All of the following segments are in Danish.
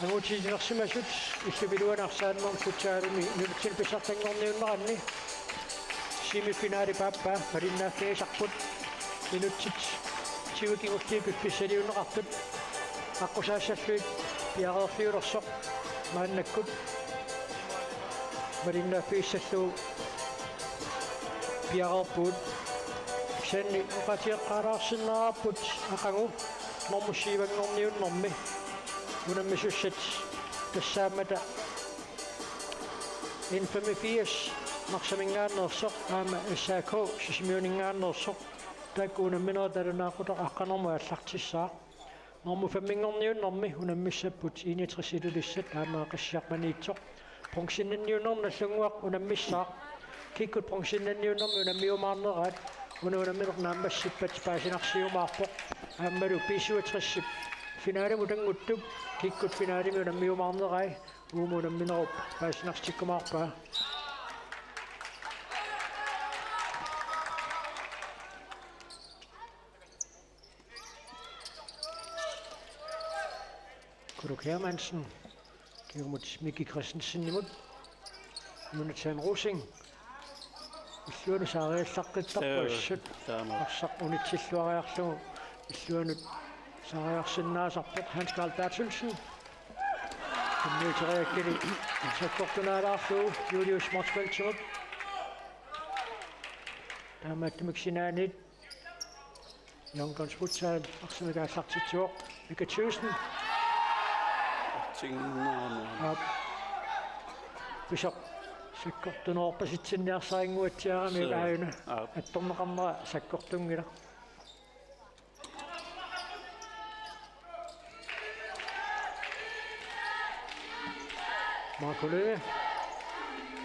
Angutinersimasut illupiluanarsaannerm futsaalumi nulutsil pisartangorniunneranni semifinali pappa malinnaaffigisarput minutsit sivikingurtii pippissaliunneqartut аққусаассаллуит пиареерфиулерсоқ мааннаккут маlinnaaffiissalluu пиареерпут санни уқатиэққалаарсиннаараппут ақагу нормуссиивангорниуннэрми унаммисуссат тассаамата инфамифиас марсамингааннерсоқ аама ассаако сисимиунингааннерсоқ таккуунамминерталунаақутақ аққанерму аллартиссаа норму фаммингорниуннэрми унаммиссаппут инитрисилулиссат аамаақиссиарманиитсоқ пронксиннанниунерналлунгуақ унаммиссаа киккут пронксиннанниуннэрми унаммиумаарнераат унамминернааммассиппат паасинарсиумаарпоқ ааммалу писуатриссип финале мутангуттуп киккут финалими унаммиумаарнерай уумунамминеруп паасинарстиккумаарпаа Kuruk Hermansen, Kjærmut Mikki Christensen imod, Jonathan Rosing, Illuane Saariassaqqittарпассут, Arsaqunitsilluariarlugu, Illuanut Saariarsinnaasarpoq Hans Carl Bertelsen, Kimmiuteriakkili, Sakkortunaalaarlugu, Julius Morsfeldtimut, Taamaattumik Yonkons Futsal, Arsimikaasartitsuoq, Mika Thyssen, Bishop sakkortunoorpasitsinniarsainguatsiarami aayuna attorneqarnera sakkortungila Markoløe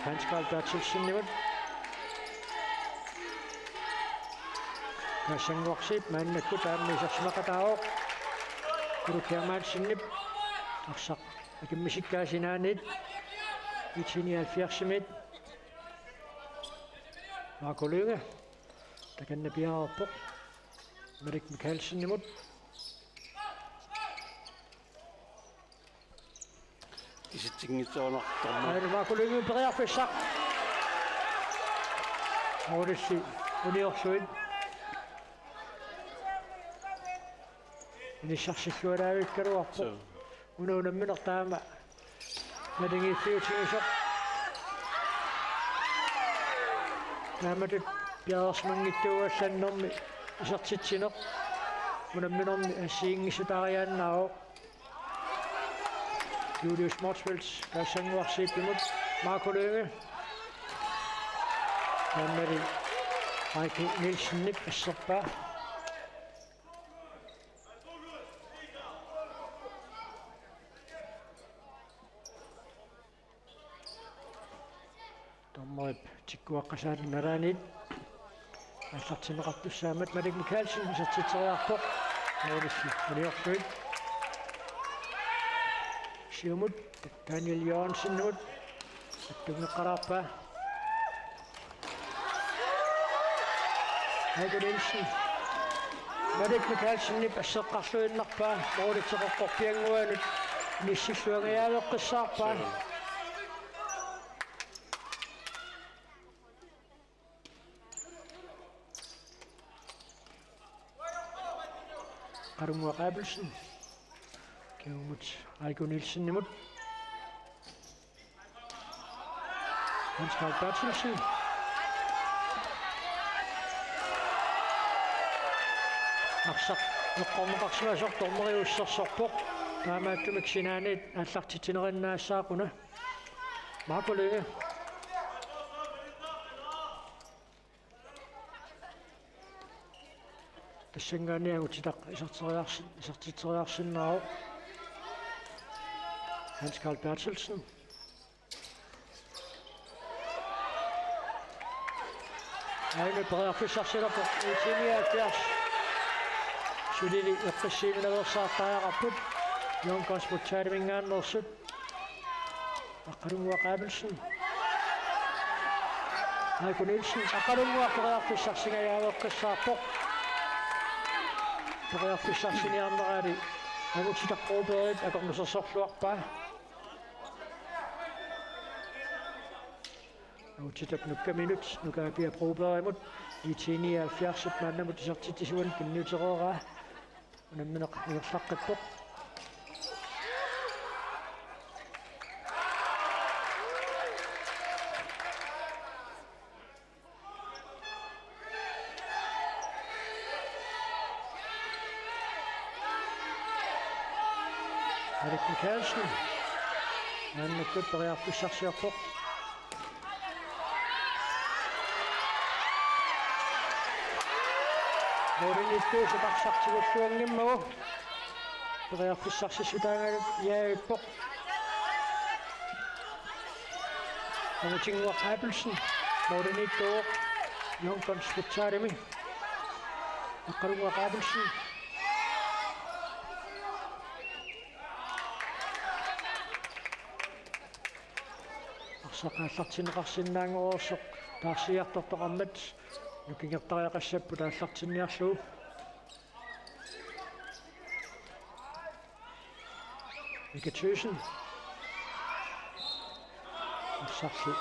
Hans Carl Bertelsen nimut Kasangorsit maannakkut aammisarsimaqataaoq Kuruk Hermansen Arsaq akimmisikkaasinaanit itinialfiarsimit Markoløe takannapiaarpoq Marik Mikkelsen nimut isitsinngitsuunartorma Markoløe periarfissaq Olissi uniorsuit inissarsillualaavikkaluarpoq ununamminertaama malingiiffiutigisoq taamatut piarersmangittuugallannermi isartitsineq unamminermi assiingisutariaannaaroq Julius Morsfeldt kaassanguarsiippimut Markoløe taamali Heike Nielsen-nip asserpaa Tommoip tikkuaqqasaalinaraanit аллартинеқартуссаамат Marik Mikkelsen исертитериарпоқ нуулисси униорсуит сиумут Daniel Jørgensen нут аттунгеққараарпаа Heike Nielsen Marik Mikkelsen нип ассеққарлуиннарпаа нуулитеқоққорпиангуанут ниссиллуангиаавеққиссаарпаа Karumua Abelsen, Kjærmut Heiko Nielsen imod Hans Carl Bertelsen, Arsaq nuqqorneqarsimasoq tormeriussarsorpoq taamaattumik sinaanit аллартитинериннаассаақуна Markoløe тассанганиагутилақ исартитериарсиннаару Hans Carl Bertelsen Aine periarfissarsilерпоқ итиниааттиарс сулили эққиссииминаверсаартариақарпут Yonkons Futsaalmingaannersut Aqalungua Abelsen Heiko Nielsen Aqalungua periarfissarsingajaavеққиссаарпоқ Periarfissarсиниарнераали Agutita Proberit, Agornusorsorluarpaa. Agutita nukkaminut, nukaapia Proberimut, 79 maannamut isartitisuan kinniuteroraa. Unammineq nigerlaqqippoq. Erik Mikkelsen. Han er godt beredt på Sarsiarpok. Måden i det, så bare sagt til at føre en må. Beredt på Sarsiarpok. Ja, på. Og jeg tænker over Abelsen. Måden i det, Jonkons Futsaremi. Og kan du over Abelsen. Saqaallartinneqarsinnaanguruurssoq taarsiartortoqarmat nukingertariaqassappu taallartinniarluu Mika Tøsen Sarsi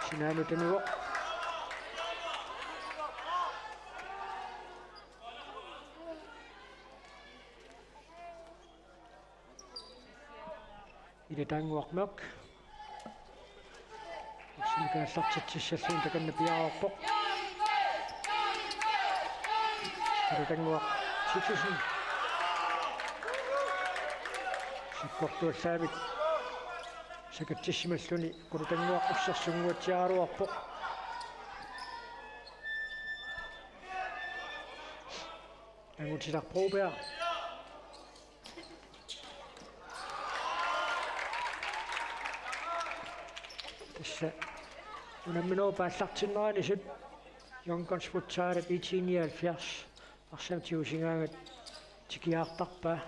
sinaanutanuoq Iletanguarmak Mikä sartitsissaluun takanna piaarpoq. Arutangua Titusen. Sikkortuallaavit sakatissimalluni qurutangua qussarsunguatiaaruarpoq. Angutilarproberg. Tässä unamminoo paallartinneraanisut Jonkons Futsaaret 79 arsamtiusingaangat tikiaartarpaa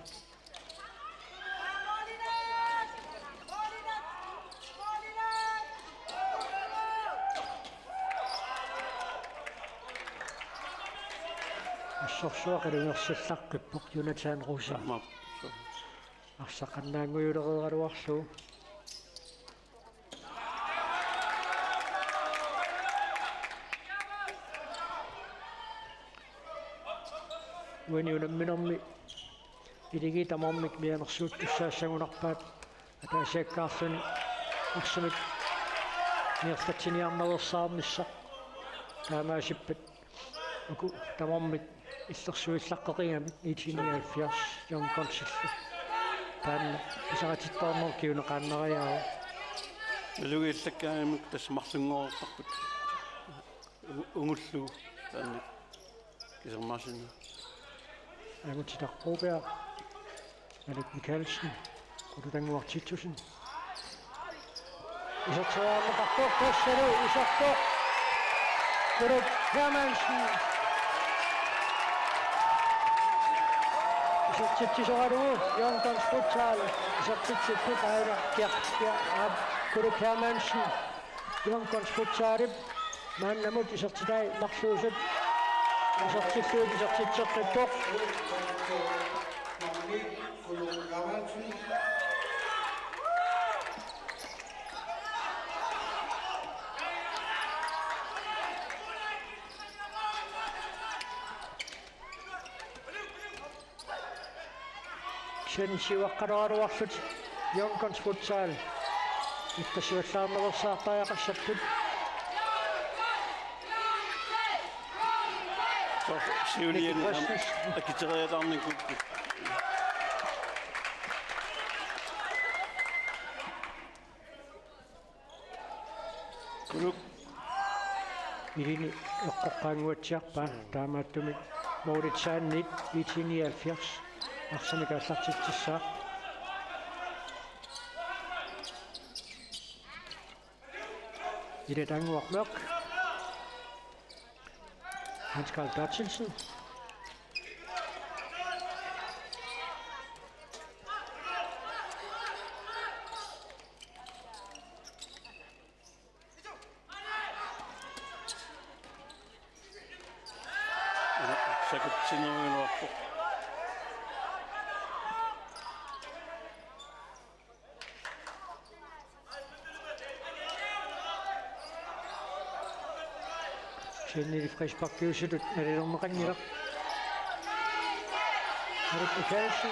assorsuaqalunersallaqqippoq Jonathan Rosa arsaqannaangujulereeraluarluu When you minimum idigit amommik mianersuuttussaasangunarpaat ataasiakkaarluni arsumik niartatiniarnaversaarnissa taamaasippat uku tamommik illersuillaqqeqingami 79 Jonkonsilla taanna isaratittornerkiuneqaannariaaru Lugiillakkaamik tasmarlungoortarput ungullu taannik kisermaasina Agutilarproberg, Erik Mikkelsen, Qurutangua Titusen. Isartuaarneqarpoq tassalu isarpoq. Qurut Hermansen. Isartittisoralugu Jonkons Futsal. Isartitsiput ailaqqiartia Qurut Hermansen. Jonkons Futsalip maannamut isartitai marluusut. Isartilluut isartitsertuttoq. Siuaqqaruaruarlut Jonkons Futsal. Ittasuallaarnersaartariaqassapput. Siunien akitereetarnikukku. Kuluk Ilini eqqoqqaanguatsiarpaa taamaattumi Mauritianit 79 arsamikaallartittissaaq Iletanguarmeq Hans Karl Bertelsen Kennedy friskbakkeusidut nalilorneqannilaq. Marit Mikkelsen.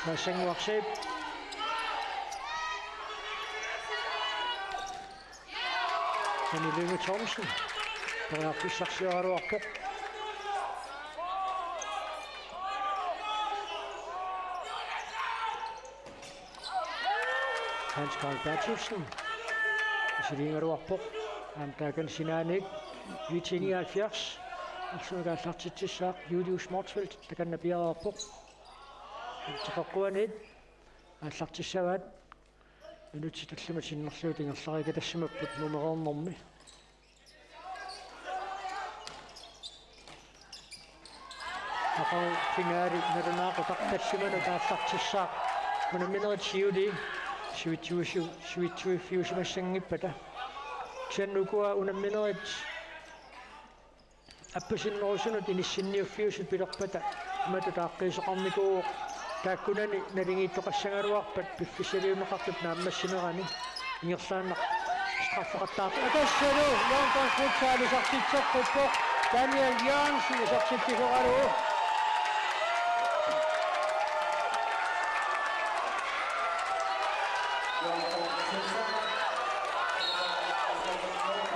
Passanguarsiip. Pernille Thomsen. Pariarfissarsiualuarpoq. Hans Carl Bertelsen. Silingaluarpoq. Amtaakan sinaanik. 79. Arsunagallartitsissaaq Julius Mortsfeldt takannapiaraarpoq. Taqaqquanit. Аллартиссаваат минути таллама синнерлуу тингерларига тассамаппут нумерорнэрми. Апаа финаали нарунаақутақ тассамана тааллартиссаақ мунаминерит сиули сивитсуифиусимассангиппата чаннукуа унамминерит аппасиннерусунут иниссинниуффиусут пилерпата мату тааққиисоқарникуу тааккунани налингииттоқассангалуарпат пиффисалиунеқартуп нааммассинерани ингерлааннақ страффеқаттаарту атассалу лонконсфутсаалисартитсеққуппоқ Daniel Jørgensen исартиттисоқалуу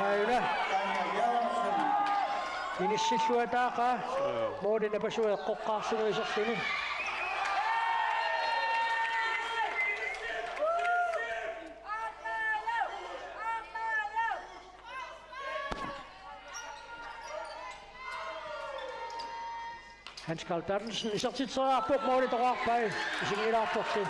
айла иниссиллуатаақа моодина пасуеққоққарсунерисерлуни Hans Carl Bertelsen isartitseriarpoq moolitoqarpai isingilaartorsi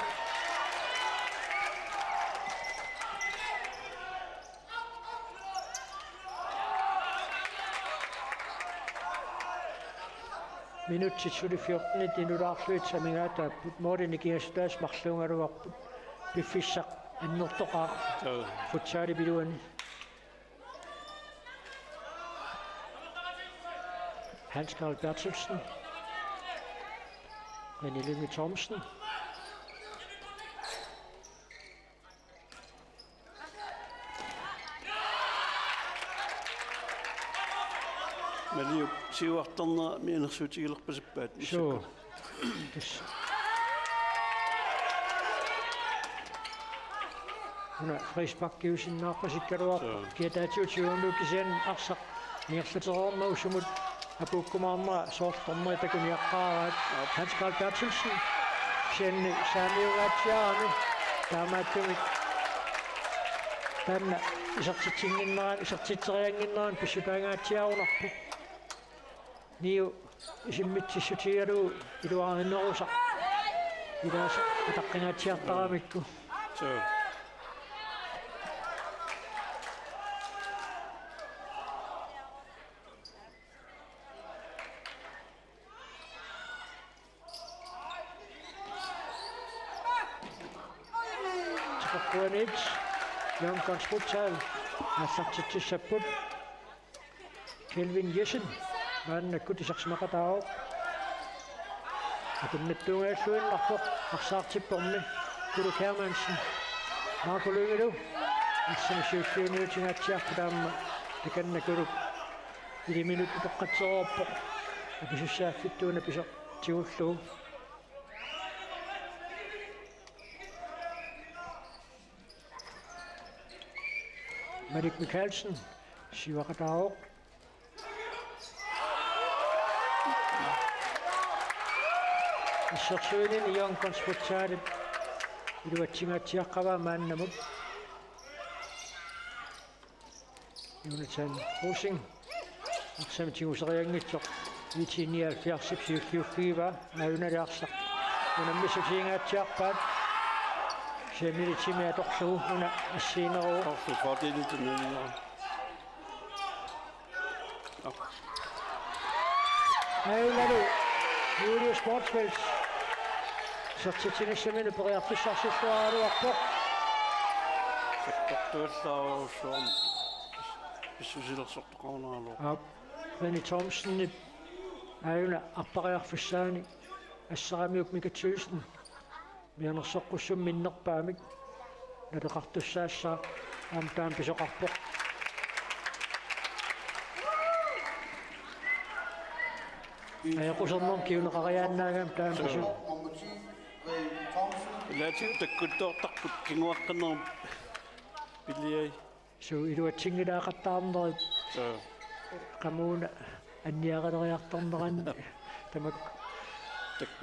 minutsit suli 14 inulaarluit samingaata moolini kiastaas marluungaluarput piffissaq annertoqaaq futsaali piluani Hans Carl Bertelsen Pernille Thomsen. Men det er jo siuartarnera miinersuutigilerpasippaat. So. Una friskbakkiusinnaarpasikkaluar kiataatiutiunuukisian arsaq niarlaterornaussumut апуккумаарнера соортормери такуниаққаараат Hans Carl Bertelsen сианни саамиугаатсиарами таамааттумик танна исартитсингиннерaan исартитсериангиннерaan писсутаангаатсиарунарпу ниу исиммитсиссутигалуу илуариннерусақ илааса атаққинаатсиартарамикку Kuanits, Jan Kansputsal, Asartitsissaput, Kelvin Jessen, Manna Kutisarsimaqatao, Akunmittuungaassuinlarpoq Arsartippormi, Kulu Kærmansen, Marco Lyngelu, Assamisiussiuniutigatsiarputaamma, Takanna Kuluk, 5 minuuttu toqqatserorpoq, Apisussaafittuuna piso tiulluu. Marit Mikkelsen, Sivaradao. Issersuinin ionkonsputsaadit iluatsigatsiaqqava maannamut. Jonathan Rosing, aksamitiuseriangitsoq 79 aunaliarsaq. Unammisutiingaatiarpaat Sianilitsimia torlugu una assiineruu Torlufaartilitunnunera. Aulalu Julius Mortsfeldt sertitinissamini periartissarsilluaraluarpoq Tortuallaaruussuum pissusilersortoqarneraluar. Pernille Thomsen auna arpariarfissaani assaramiuk mikatsuisen mianersoqqussum minnerpaamik naleqartussaassаа aamtaam pisoqarpoq Ajaqusornum kiunaqariaannaagam taamasu. Laati takkutortarput kinguaqqannerm pilliai. So iluatsingilaaqattaarnerip qamuuna anniaqaleriartorneran tamak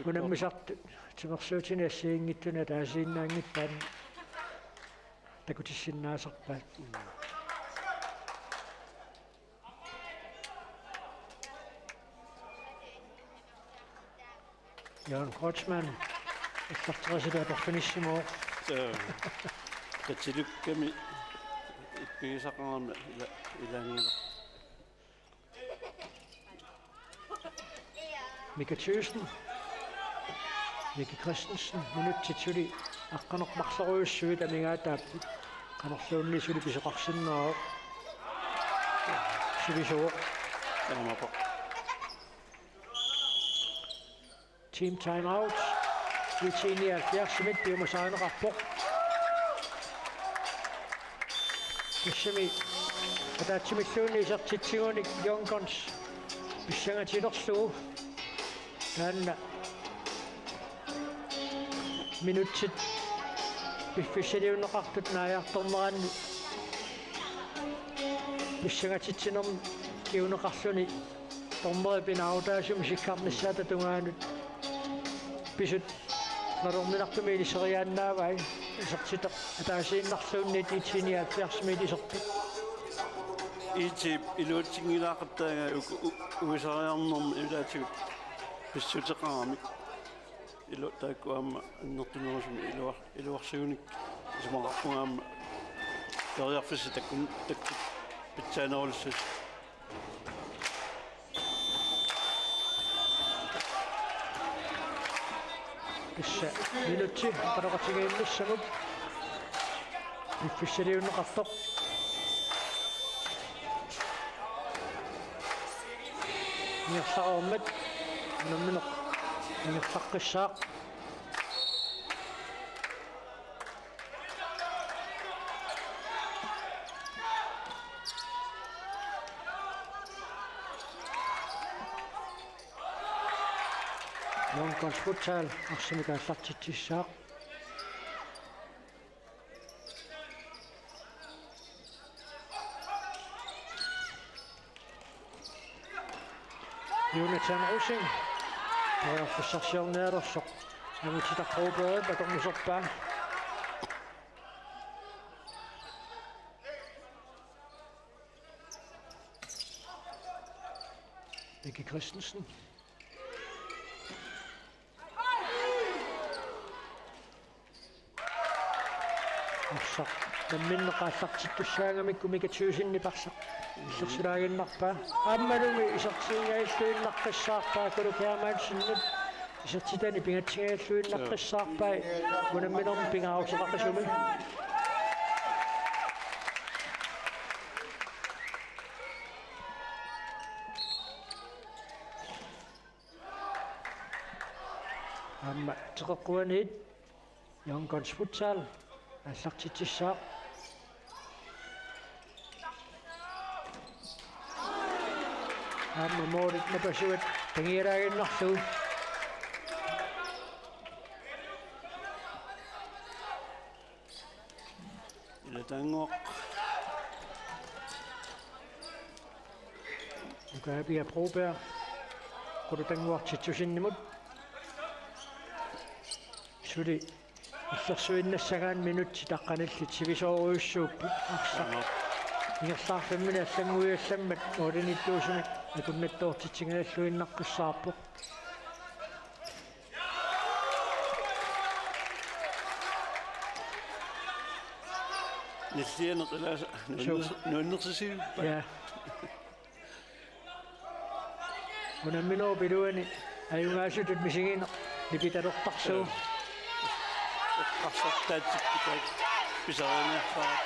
unammisart timersuutini assiingittuna taasiinnaangittaan takutissinnaasarpaat. Jan Kreutzmann Startresultater finissimo. Katsilukkami ippigisaqarama ilaangila. Mika Thyssen, Mika Christensen, minut til tuli. Aqqanermarsaruussuit amigaataappu. Qanerluunnisuli pisoqarsinnaa. Sivisuo. Amapa. Team timeout. Vitini 70 piumasaaneqarpoq. Kissami ataatimilluunni isertitsiguni Youngguns pissangatilersuu taanna minutsit piffissaliunneqartut naajartorneranni pissangatitsinern kiuneqarluni tormeri pinautaasum sikkarnissaata tungaanut pisut narorminartumi iliseriaannaavai isertita ataasiinnarluunni tiitsiniaatiarsmit isertu Itip iluutsingilaaqattaaga uisariarnerm ilaatigut pissuteqarami ilu taakkuamma annertunerusumi iluarsugunik isumaqarpungaamma teriarfissi takkun pitsaanerulssus Pissa minutti paraqatigiinnissamut piffissaliunneqartoq niarsaruummat nammineq niarsaqqissaaq Youngguns futsal arsimikaallartitsissaaq Jonathan Rosing Forsarsiorneerlersoq amutitaqquuperit atormuserpaa Mika Christensen Arsaq tamminneqaallartittussaangamikku Mika Thyssen-niparsaq Иллерсилаагиннарпаа ааммалуми исертиингаиллуиннаққиссаарпаа кулукаамаалсиннут исертитани пингатсигаиллуиннаққиссаарпаа унамминерм пингараусеқақисуми аамма теққуаниит Youngguns futsal аллартитсissaaq Amma moorit napasuat pangiraaginnarluu ilatangoq Ukapia Broberg qulutanguartitsusinnimut suli иллерсуиннассагаан минутти таqqanillit sivisooruussuuppi арсаа ингерлаарфаммина аллангуиалламмат олинитtuusумик акуннаттуортитсигааллуиннаққиссаарпо ниллианеқилаас нуаннерсисиу я унамминоо пилуани аюнгаасутут мисигине нипиталертарсуу qassartaatsikkitak pisarianiarparat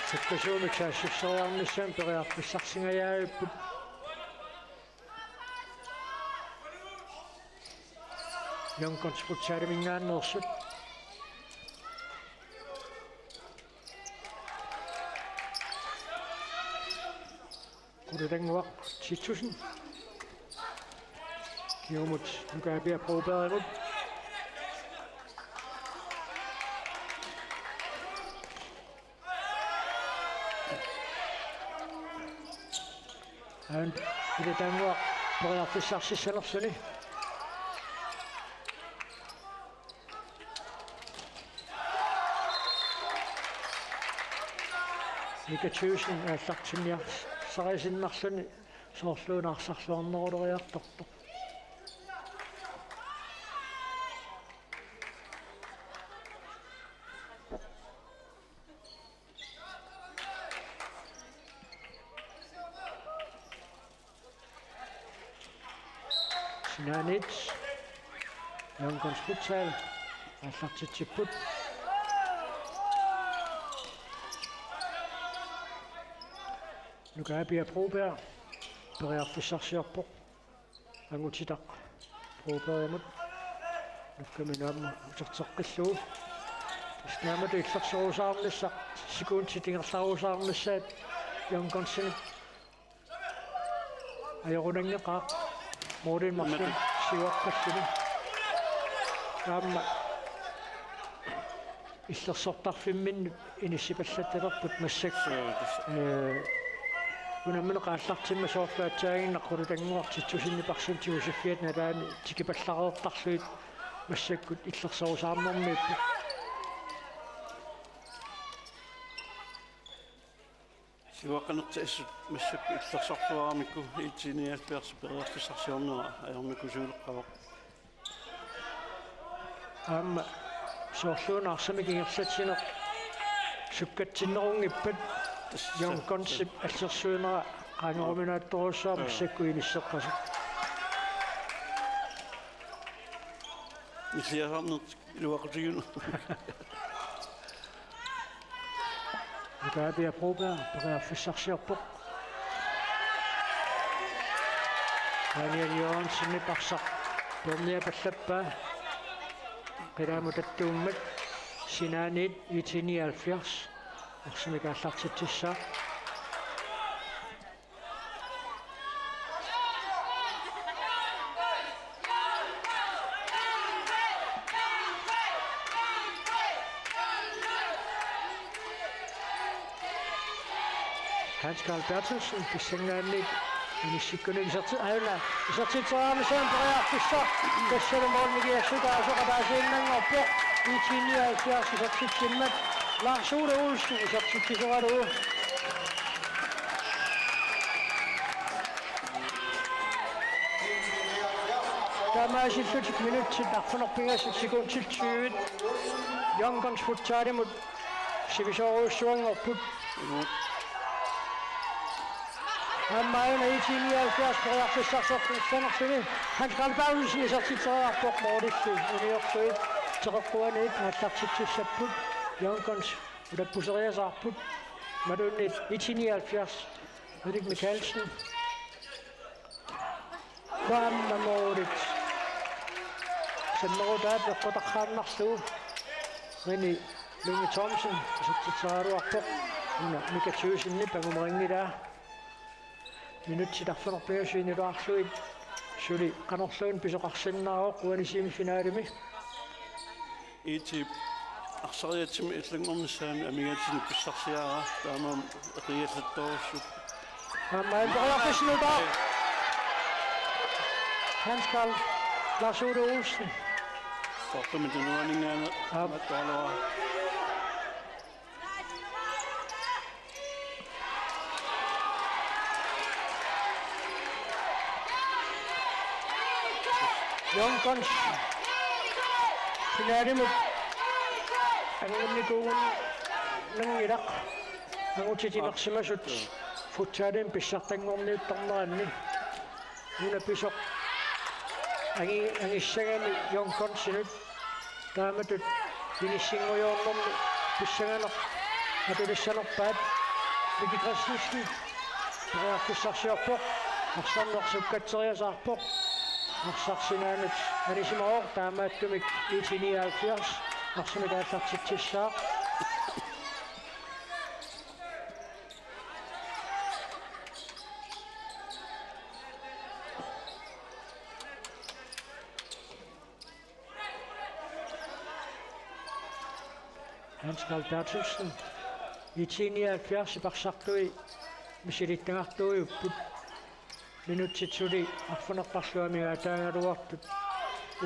сиккасуумик саассуссериарнissaam периарписсарсингаяавиппут Youngguns futsaliminngaannersut Udadangwaq 10.000. Kiumut Nukabia prøvebæret imod. And Udadangwaq bereder for Sarsi Sellersønne. Mika Tjøsen er sagt til mig, så er sin narsønne, så slår han sig sådan, når der er doktor. Sinanits, Jankons futsal, er sagt til Tjeput. Nukabia Broberg bereder for Sarsi Oppo. Angutidak Broberg imod. Nukkamin om utartaqillu. Snærmer det ikke så usamlet sagt. Sekund til dinger så usamlet sat. Jankonsen. Ayarunangna qaq. Modin Martin siwaqassuni. Kamma. Illersortarfimmin inissipallattalерпут массак. Unammin qaallartimma soorlaatsaagиннаққулутангуартитсусинни парсунтиусиффиат налаами тикипаллареэртарсуит массаккут иллерсорусаарнэрмииппу сиуаққанертассут массакку иллерсорфуарамикку иитсиниалпиарс периарфиссарсиорнера аёрникусуулеққавоқ аама соорлуунаарсамикингерсатсинеқ суккатсиннерунгиппат Jankonsip аллерсуинера qaangeruminaattorussua массакку илиссеққасу мисиасарнерт илуақутигуну Nukabia Broberg bereder for Sarsi Oppo. Daniel Jørgensen i bakser. Domnia Batlappa. Qidaamutattууммат Sinanit i 79. Arsimikaallartitissa. Hans Carl Bertelsen besænger Inissikkunik isartiteraamisaan periartissa tassalumoornigia sukaasoqataasiinnanngorpo 79 isartitsimmat Lars Ole Olsen isartittiseratu Tamaasillutик minutsit arfunerpingasik sekundtil 20 Jankons futsaalimut sivisoruussuanngorput Ammaina i 79 periartissarsorpinsannersuni Hans Carl Bertelsen isartiteraarpoq moorlissi uniorsuit teqerquanit allartittissapput Jankons ulappuseriasarput malunnit i 79 Erik Mikkelsen Vammamorit Sannerudaat eqqutaqqaannarluu Rini Lunge Thomsen isartiteraruarpoq Mika Tjøsenni pangumeringitaa minuttitarfunerpiasuiniluarluit suli qanorluun pisoqarsinnaaroq uanisiimifinaalimi иитип арсариатсими иллангорнissaami амигатсини писсарсиара таамаам эқиаллатторуссут аммаан тоqarfisnutaa Hans Carl Lars Ole Olsen сортами тунуанингаана аматтаалуа Jankons finaalimut angunnikuun nangilaq angutitinersimasut futsaalin pissartangorniuttarneranni una pisoq angissagani Jankonsinut taamatut inissinguyornermi pissanganeq atulissanerpaat Miki Christensen periartissarsiorpoq arsannersukkatseriasaarpoq Arsarsinanut anisimaor taamaattumik 79 arsimikaallartittissaa Hans Carl Bertelsen. I 79 i Baksartui. Misilittangartui upput. Minutsitsuli affunaqparluamiga taangaluartut.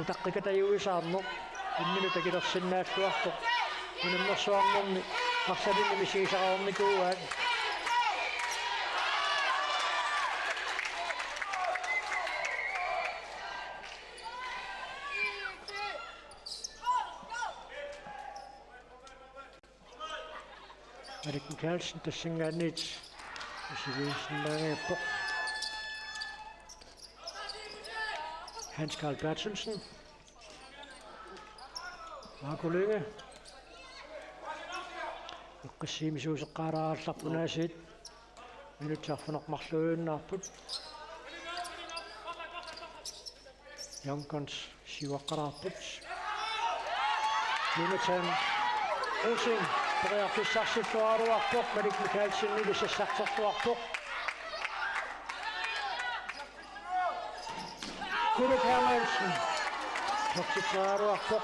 Utaqqikatajuisaarneq. Minutakilersinnaatluartoq. Unammersuarnerni arsalini misigisaqaornikuugaat. Rikken Carlsen tassingaanit misigisinnaagaappoq. Hans Carl Bertelsen. Marco Lønge. Uqqassiimisuuseqqaaraarlarpunaasit. Minutsaarfunermarluuinnaarput. Youngguns siuaqqaraarput. Jonathan Rosing. Periarfissarsilluaruarpoq Malik Mikkelsen ilissassartorluarpoq. Kuluk Hermansen. Tortitsaruarpoq.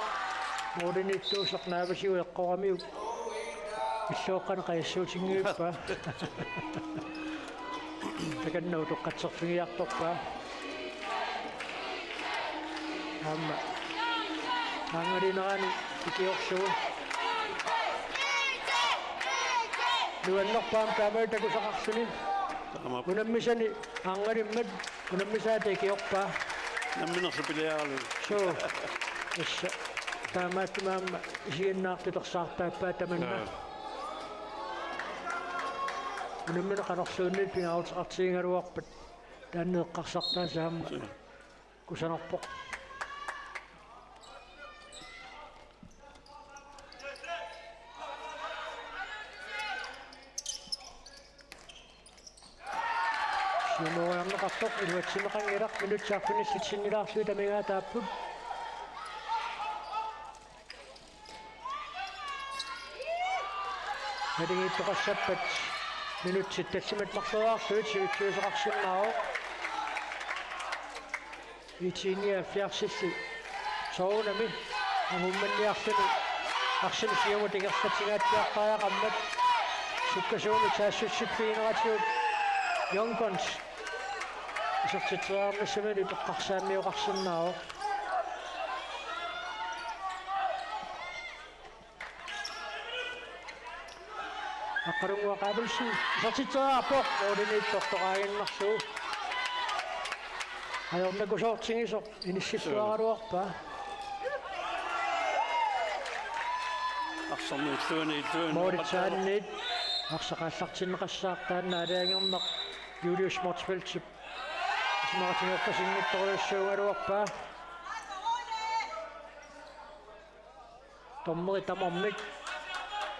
Moodinittuusernaavasiu eqqoramiu. Illuoqqan qayassuutingiuppa. Takannau toqqatserfingiartorpa. Amma. Angalineraani ikiorsugu. Nuannerpaam taamautakusaqarsuni. Unammisani angalimmat unammisaata ikiorpaa. Namminersupiliaalu. So. Issa taamaattumaamma isiinnaartitersaarpaappaa tamanna. Unammina qanersuunnit pingaarutiqartiingaluarpat. Taanneeqqarsartaa saamma. Kusanerpoq. Siumuariarneqartoq iluatsimeqangilaq minutsaarfinissitsinnilaarlui tamigaataapput. Halingiittoqassappat minutsit tassimat marluaarluit siutsuuseqarsinnaaru. Itiiniaffiarsilli sounami angummanniarluni arsilu siumu tingerlatigaattiaqqaajaqammat sukkasuumi taassussippiineratiut Youngguns isertiteraarnissamani peqqarsaammiuqarsinnaaru. Aqarungua qaabulsin isertiteraarpoq moodiniittortoqaaginnarluu. Ajornakusoortingisoq inissilluaraluarpaa. Arsorniittuuni Mooditsaanniit arsaqaallartinneqassaartaanna alaangернеq Julius Mortsfeldt ismaratingeqqasinngittoriussuugaluarpaa. Tommeri tamarmik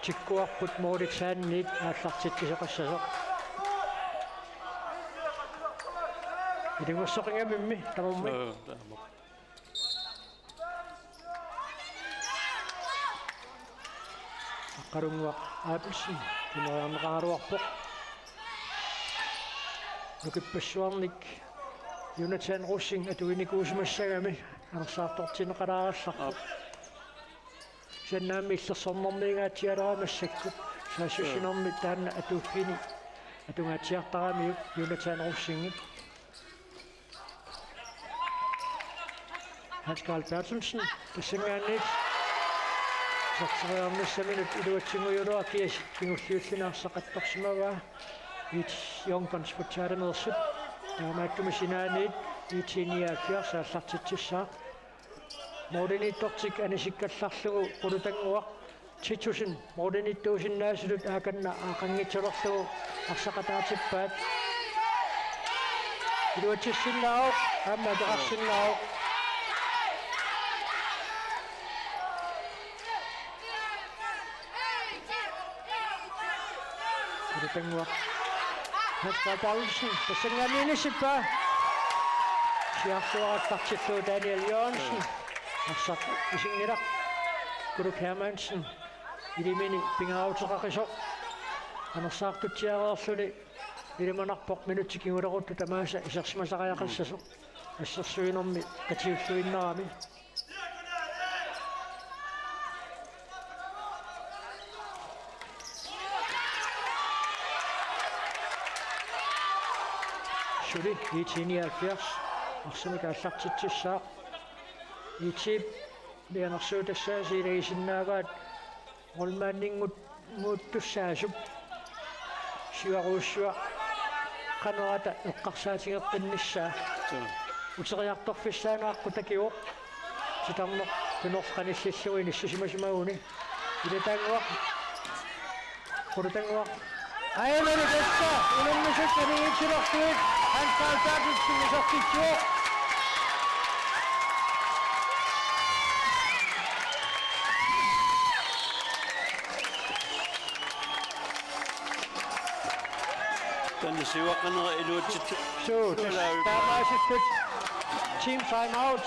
tikkuarput mooditsaanniit aallartittiseqassasoq. Ilingussoqingamimmi tamarmik. Aqarunguaq aapilsin kinoriarneqaaruarpoq. Nukipassuarnik Jonathan Rosing atuinikuusumassagami anersaartortineqalaarallarpoq. Sannaammi illersornerniingaatialeraamassakku saassussinermi taanna atuuffini atungaatiartaramiuk Jonathan Rosing. Hans Carl Bertelsen tassingaanniit sartoriarnissaminut iluatsingujuloakias pingulliullinaarсақаттарсимаваа ит Youngguns putsaalanersut таамааттумисинаанит итиниааффиар сааллартитсissаа модинитторtik анисиккалларлугу qulutangua титусын модиниттуусиннаасулут ааканна аақангитсулерлугу арсақатаатиппаат илуатиссиннаау аама теқарсиннаау qulutangua Hans Carl Bertelsen tassingaaniinissippa siarluarattartilluu Daniel Jørgensen arsaq isingilaq Kuluk Hermansen ilimini pingaauteqaqisoq anersaartutiareerluni ilimanarpoq minuttikingulleruttu tamaasa isersimasaqajaqassasoq ассерсуинерми катиуллуиннерами Suli, Itini Alfias, Arsamika Sartitissa, Itip, Lianarsuutassa, Sileisinnaagat, Olmanningut, Muuttussaasup, Syuaruussua, Kanerata, Uqqarsaatingeqqinnissaa, Uteriartorfissaanaaqqutakio, Sitarnoq, Tunorqanississuini, Sisimasimaguni, Ilitangua, Qurutangua, Ailelikessa, Ilunnisukani Itsilortuit, Ansaltaaqitsinnisartitsuo, Tänne siwaqanera iluutsit. So, Tamaasittut, team timeout,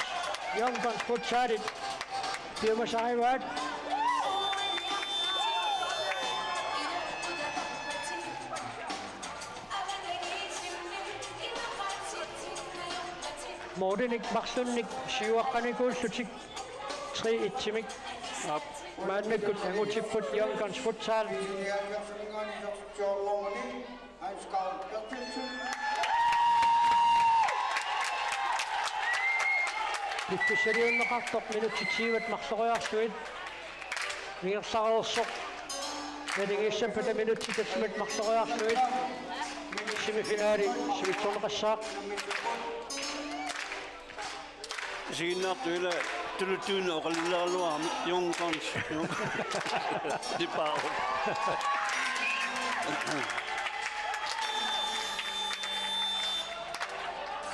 Young Guns futsal, Pirmasaivat, Mordenik, Marslunnik, Siwaqanikuullutik, 3-1-timik, Maannakut, Angutipput, Young Guns futsal, Pippiseriunneqartoq minutsitiivat marloriarluit Mingersarersoq Nalingiissam 5 minutsitassimat marloriarluit Semifinaali Sivitsorneqassaaq Siinnaartuila tulutuuna oqallillerluarmi Young-Guns Dipao.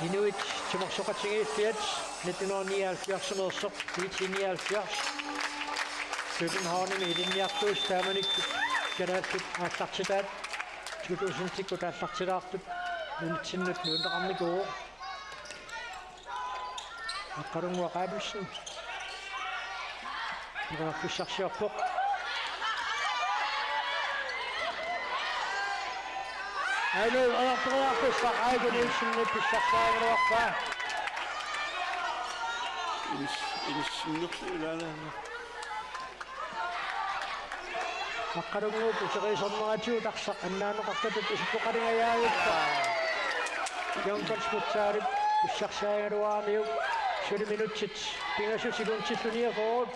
Inuit Timorsoqatigiifiat 1979 1979 København i linjeartuus taamanik kanaatut aallartitaat 2010 aallartilaartut nunitinnut nuunneqarnikuu аққалунгуа qaapilsun пигаффиссарсиарпоқ Айлу ааппигаффиссар айгунилсинни писсарсаагеруарпаа Инсиннерлулаалаа. аққалунгуу путерисорнератиутарсақ аннаанеқартатут исуппоқалингаяавиппа Young-Guns-futsaalit писсарсаагеруаамиу 7 минутит пингасу сигунтиллуниафоот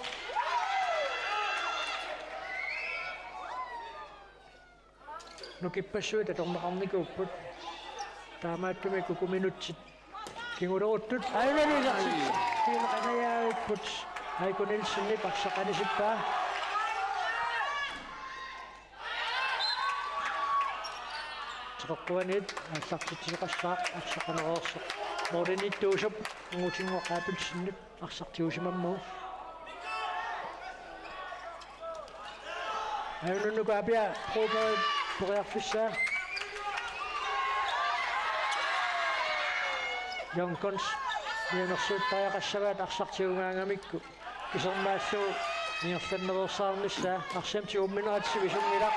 нукиппассуит аторнеқарникууппут таамааттуми 9 минутит кингулеруттут айналисарсит тиинеқанаяавиппут айкунилсинни парсақанисиппаа теққуанит ааллартитсиқассаақ арсақанереерсоқ мордениттуусуп уутингуақаапилсиннут арсартиусимаммуу айнуннуку апиа пробаа пореарфиссаа Young-Guns нерсуттаяқассагаат арсартиунгаангамикку кисернаассуу ниерланнерерсаарнissaа арсамти умминератсивисунгила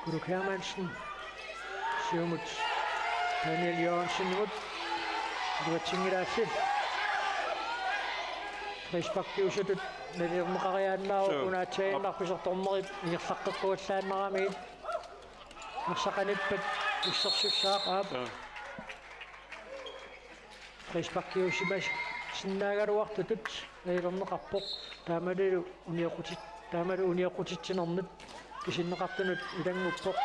Guruk Hermansen, Siumut, Daniel Jørgensen imod, det var Tingidafi. Frispakkiusutut, nalirmaqariaannaaru unaatsainarpisartormerit nierlaqqeqquallaannaramiit. Arsaqanippat ussersussaaq aap. Frispakkiusimas sinnaagaluartutut nalirneqarpoq taamalilu uniaqutitsinernet кисиннеқартунут илангуппоқ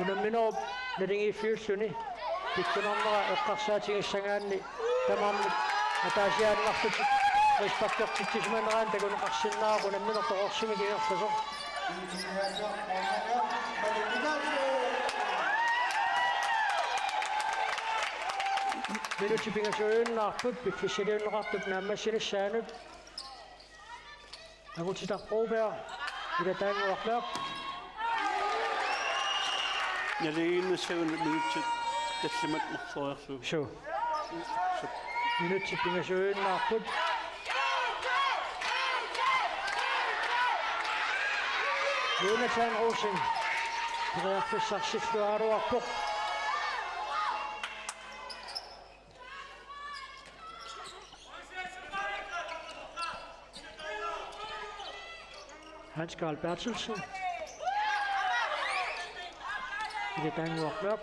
унамминеруп налингииффиуллуни пиккунарнера эққарсаатигиссагаанни тамаарник атаасиааннартут респектертиттисманераан такунеқарсиннаару унамминерторорсуми кигерласо минутипингасуйуннаарпут пикфиссалиуннеқартут нааммассилиссаанут агутитарпуупеа илатаангуарлаақ Naliinnassaguna minutit tallimat marloriarlu. So. Minutipingasuyunnaarput. Jonathan Rosen. Piriarfissarsilluaruarpoq. Hans Karl Bertelsen. I det gang var nok.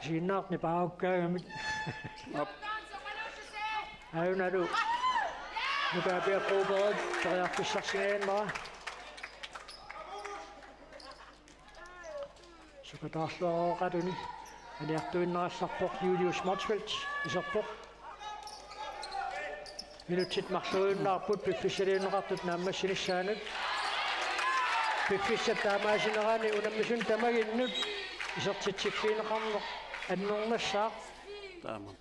Sige nok, det bare gør mit. Op. Ej, når du. Nu kan jeg blive brugt bedre, så jeg får sagt sig en bare. Så kan der slå ret ind i. Men jeg er når jeg slår på Julius Motsfeldt. I så på. Minutit maksuun na put bifisherin rakut na masin sanad. Bifisher tama sinarani una masin tama ginnud. Isot titsikfin qamno annung nassa. Tama.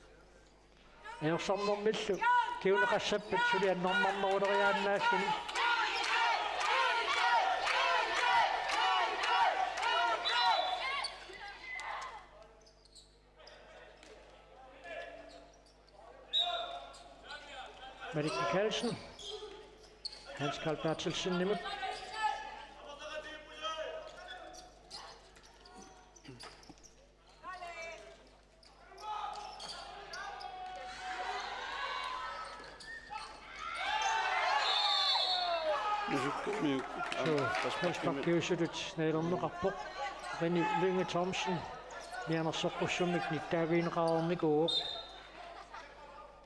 Ayok sammum millu. Kiuna qassabbat suli annum mamma udariyan naasini. Marik Mikkelsen, Hans Karl Bertelsen nimmer. Hans Bakkeusudut Nederlander rapport. Renny Lynge Thomsen, Njerner Sokrosumik, Davin Raarmik og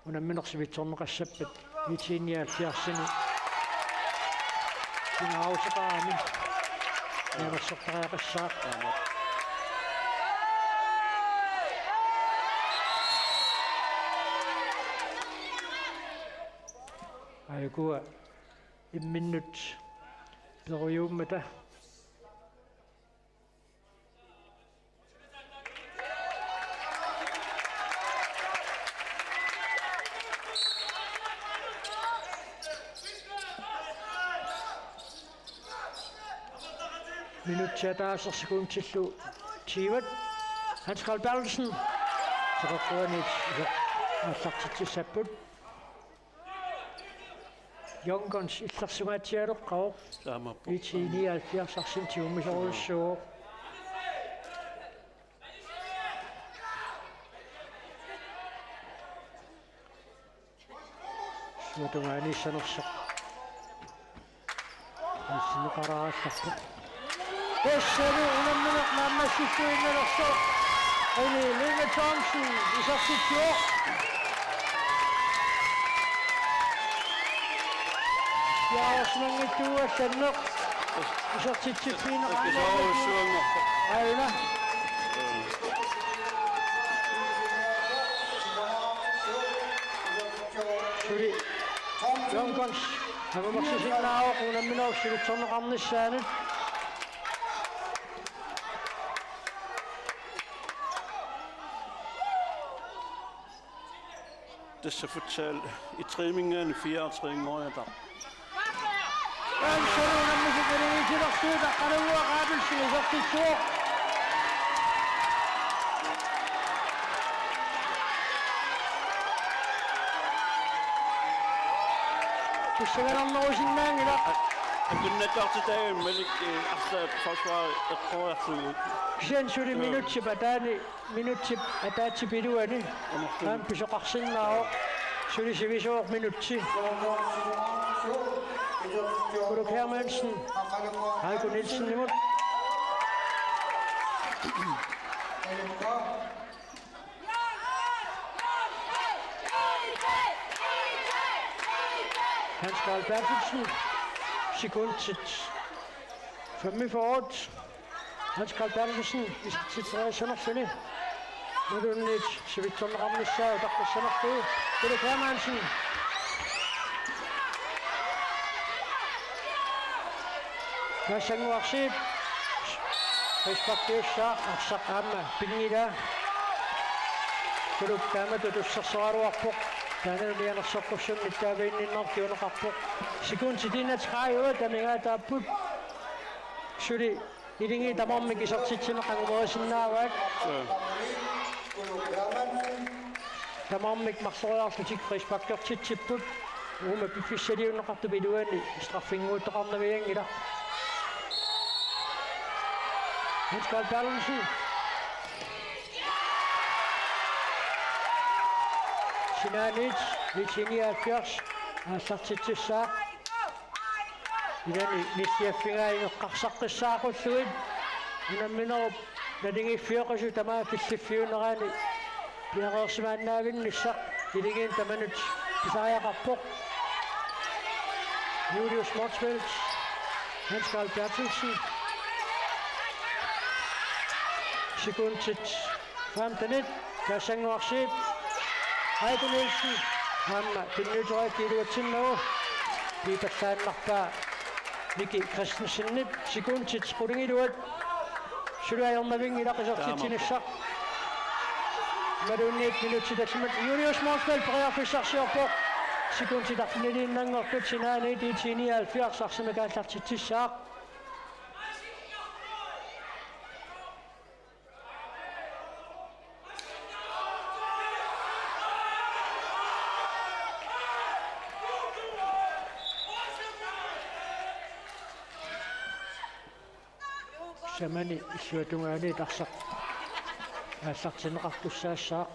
Hun er mindre så vidt om receptet. Vi tænker at jeg sender sin afsramme. Jeg var så drejer sagt. Og jeg går en minut. Bliver jo med det. Minut til der så sekund til slut. Tivet. Hans Karl Bertelsen. Så går foran et. Og så til Sabut. Jungons i slags sungatjære gav. I 79 og sin 20 år så. Så det var en sådan også. Og sådan garage så. Besøger under minut mamma systemet og så. Renny Lynge Thomsen i så sit år. Jeg har også mange duer sender. I så sit til fine rammer. Ejner. Fordi Jungons. Han var måske sin laver. Under minut så det sådan rammende sande. Det skal fortælle i træningen, 4 træning år der. En sådan en musik er det ikke nok støt, der kan det ud af rettelse, så det så. Det ser vel om noget sin mand i dag. Jeg kunne net godt til dagen, men ikke efter forsvaret, jeg tror jeg så. Sen så det minut til at der til biduerne. Han bliver så raksen lav. Så det ser vi så minut til. Kudo Kærmansen. Heiko Nielsen imod. Hans Karl Bertelsen. Sekund til 5 for 8. Hans Karl Bertelsen. Vi skal til 3 sønder finde. Nu er det lidt. Så vi tager rammende sag. Der er sønder det. Kudo Kærmansen. Nasang waksit. Respektive sa aksakama pinida. Kudu kama tutu sasaro apok. Daniel dia nak sokosun kita ini nak kau nak apok. Sekun sidina cakap yo, tapi nggak dapat. Suri, ini tamam mungkin saksit nak kau bawa senawat. Tamam mungkin masalah saksit respektive ciput. Rumah pifiseri nak tu biduan ni. Straffing untuk kau nak yang kita. Hans Karl Bertelsen. Sinanic, 79, har sagt til sig. Inani nissiaffingaa ineqqarsaqqissaaqulluit unamminerup nalingiffiоqasu tamaa kissiffiuneraani piaqeersimaannaaginnissaq ilingin tamanut pisariaqarpoq Julius Motsfeldt Hans Carl Bertelsen Sekundtit 15 Kassanguarsiip Heiko Nielsen Hamma tinnuuteriakkiiluatsinnagu piipallaannarpaa Miki Christensennit Sekundtit qulingiluat suluajornaving ilaqisartitsinissaq Madunniit minutsitatsimut Julius Motsfeldt periarfissarsiorpoq Sekundtit arniliinnanngortut sinaani tiitini 70 arsimakaallартитсissaaq Samani isuatungaani tarsaq aallartineqartussaassаақ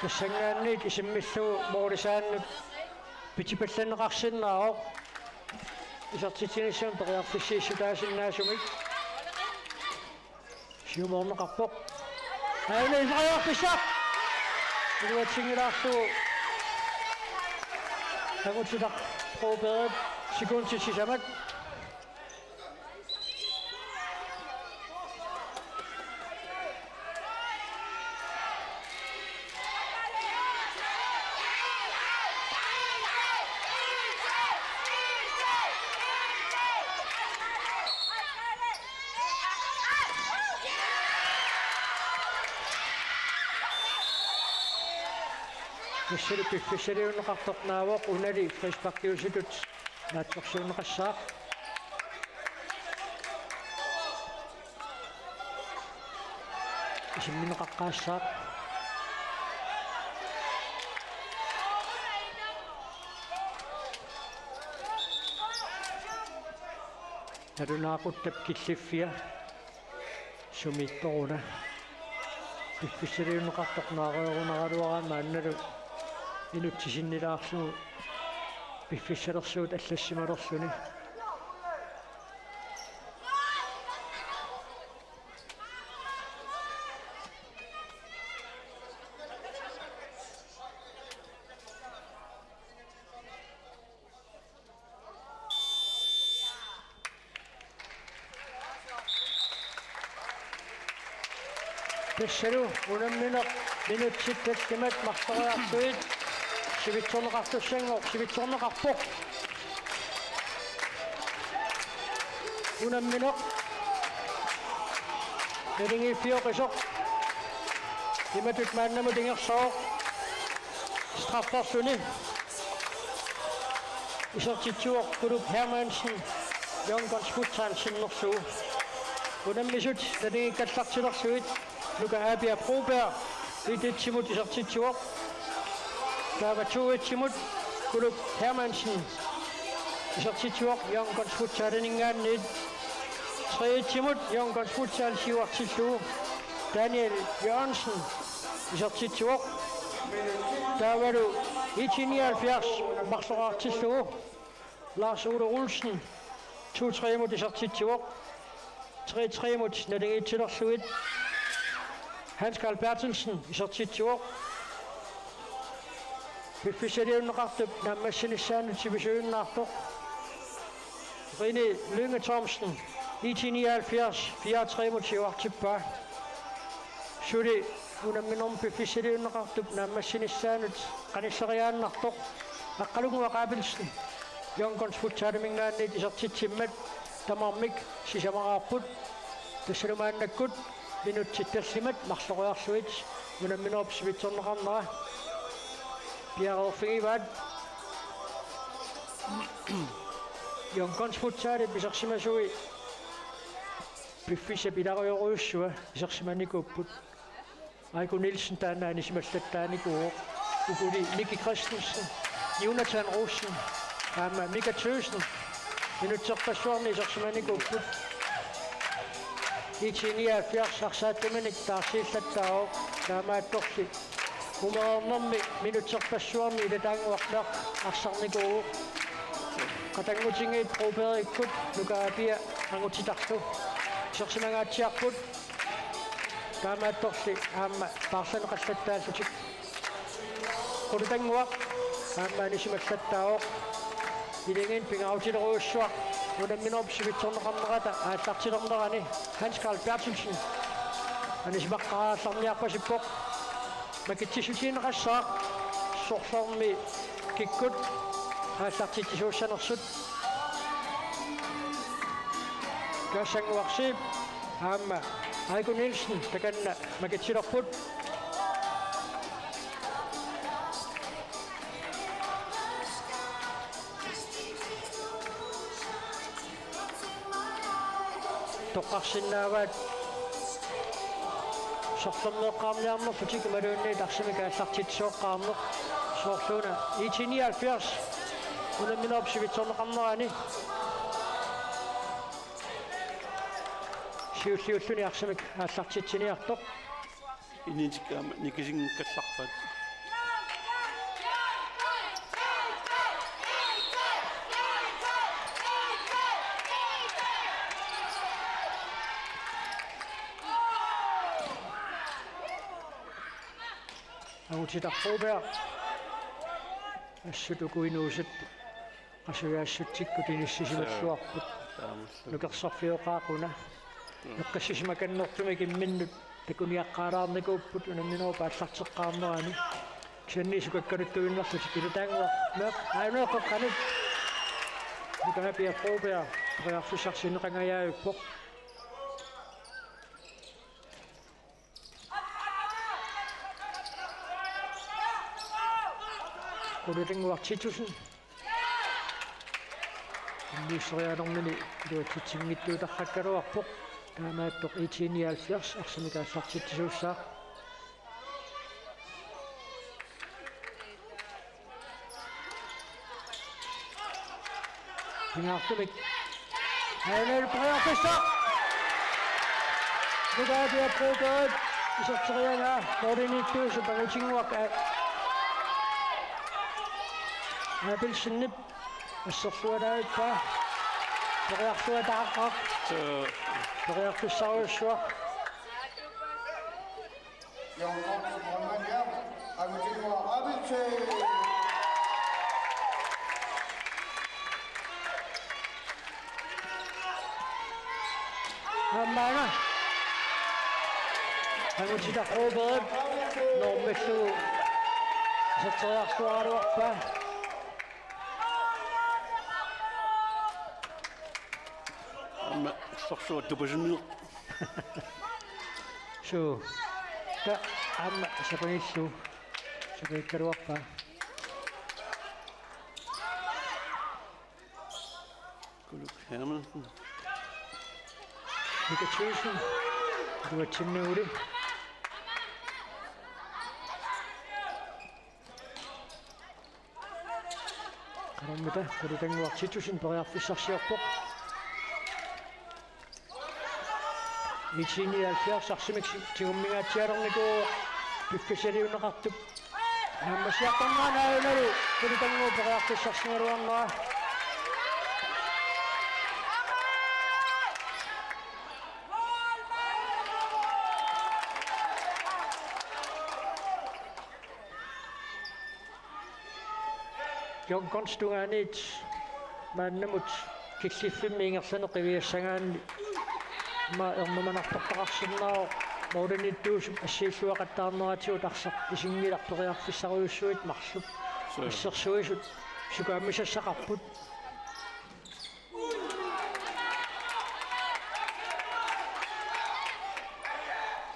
Tassangaanniit isimmillugu moorisaannut pitipallanneqarsinnaaroq isartitinissuun periarfissiissutaasinnaasumik siumorneqarpoq aina isariarfissaq iluatsingilaarlugu agutitaq probeeret sekundtissisamat Fisseriunneqartornaawoq unali frisparkiusitut naatsorsuunneqassaaq isimmineqaqqaassaaq narunaaquttab killiffia sumittoruna fisseriunneqartornaareerunaraluaraama annalu inutsisinnilaarlugu piffissalersuut allassimalerluni Pissalu unammineq minutsittattimat martoriartuit sivitsorneqartussangoq sivitsorneqarpoq unammineq nalingiffiоqisoq imatut maannamu tingersooq straffarsuni isartitsuoq Kuluk Hermansen Jongons Futsansinnersuu unammisut nalingikkallartilersuit Luka Abia Broberg ititsimut isartitsuoq Taavatuitsimut Kuluk Hermansen isartitsuoq Jongons Futsalinningaanniit Treitsimut Jongons Futsalsiuartillugu Daniel Jørgensen isartitsuoq Taavalu 179 marsorartillugu Lars Ole Olsen 2-3 mut isartitsuoq 3-3 mut nalingittilersuit Hans Carl Bertelsen isartitsuoq Piffiseriunneqartup nammassinissaanuut sivisuunnaartoq Rine Lynge Thomsen 1979 4-3 mut siuartippaa Suli unamminorm piffiseriunneqartup nammassinissaanuut qanisseriaannartoq aqqalunguaqaapilsen Jongons Futsaalimingaanniit isartitsimmat tamarmik sisamaraarput tassalumaannakkut minutsittersimat marloriarsuit unamminorp sivitsorneqarnera piaqeerfingivaat Jongons Futsaali pisarsimasui piffissa pilarioruyussua isarsimanikupput Heiko Nielsen taanaani simallattaanikuuq ukuli Miki Christensen Jonathan Rosen Mika Tøsen minutserpassuarni isarsimanikupput 79 арсааттаманик таарсииллаттао таамаатторси умаорнэрми минутсерпассуарми илатаангуарнеэ арсарникуу катангутингит пропериккут нукаапиа ангутитарлу серсимагаатсиарпут таамаатторси аама парсанеқаллаттааллутик кулутангуа аама нисималлаттао илингин пингаутилеруйуссуа унамминерп сивитсорнеқарнерата ааллартилернерани Hans Carl Bertelsen анисмаққараалларниарпасиппоқ макитсисутиинеқассаа сорсорми киккут ааллартиттисууссанерсут кассангуарсип аама Айго Нилсен таканна макитсилерпут тоққарсиннааваат сорсорнеққарниарнер футикималуунни тарсимика аллартитсооққарнер соорлууна 79 унамминерп сивитсорнеқарнерани сиуллиуллуни арсимик ааллартитсиниартоқ инитикаама никисингкалларпат агутитарпуупеа ассутукуинуусат асуяассутсиккут иниссисималлуарпут нукерсорфиоқаақуна нуккассисимаканнэртуми кимминнут такуниаққаалаарникууппут унамминерпа аллартеққарнерани кианнисукаккалуттуиннерлутик илатаангуа меқ айнеққанут нукаапиаппуупеа приарфисарсинеқангаяавиппоқ кулутангуартитусэн нисриалермини дуатитсингиттуутарраккалуарпоқ таамааттоқ 79 арсимикаассартиттисууссаа пингаартумик айнер приарфиса нугаапиаппуупеат исертериана норинниттуусу пагутингуак Абилсиннип ассерлуалаиппа периартуатааққақ периартуссаруйуссуа аммана агутитаққууперип нормаллу сатсериартуаруарпа сорсуа тупасимиу шо та амма сапаниссу сапаиккаруарпа кулук Hermansen Никачуйсен дуатсиннуули караммита кулутангуартитусэн периарфиссарсиорпоқ 79 арсимик тигуммигаатсиалерникуу пиффисалиунеқартуп наммасиаққарнаанаалунару кулутангуу периарфиссарсигалуарнаа jonkonstugaanit maannamut killiffimmиингерланеқивиассагаанни ма эрнуманартортақарсиннао мооденниттуусуп ассииллуақаттаарнератиут арсақ исингиларпериарфиссаруйуссуит марлуп иссерсуисут сукааммисассақарпут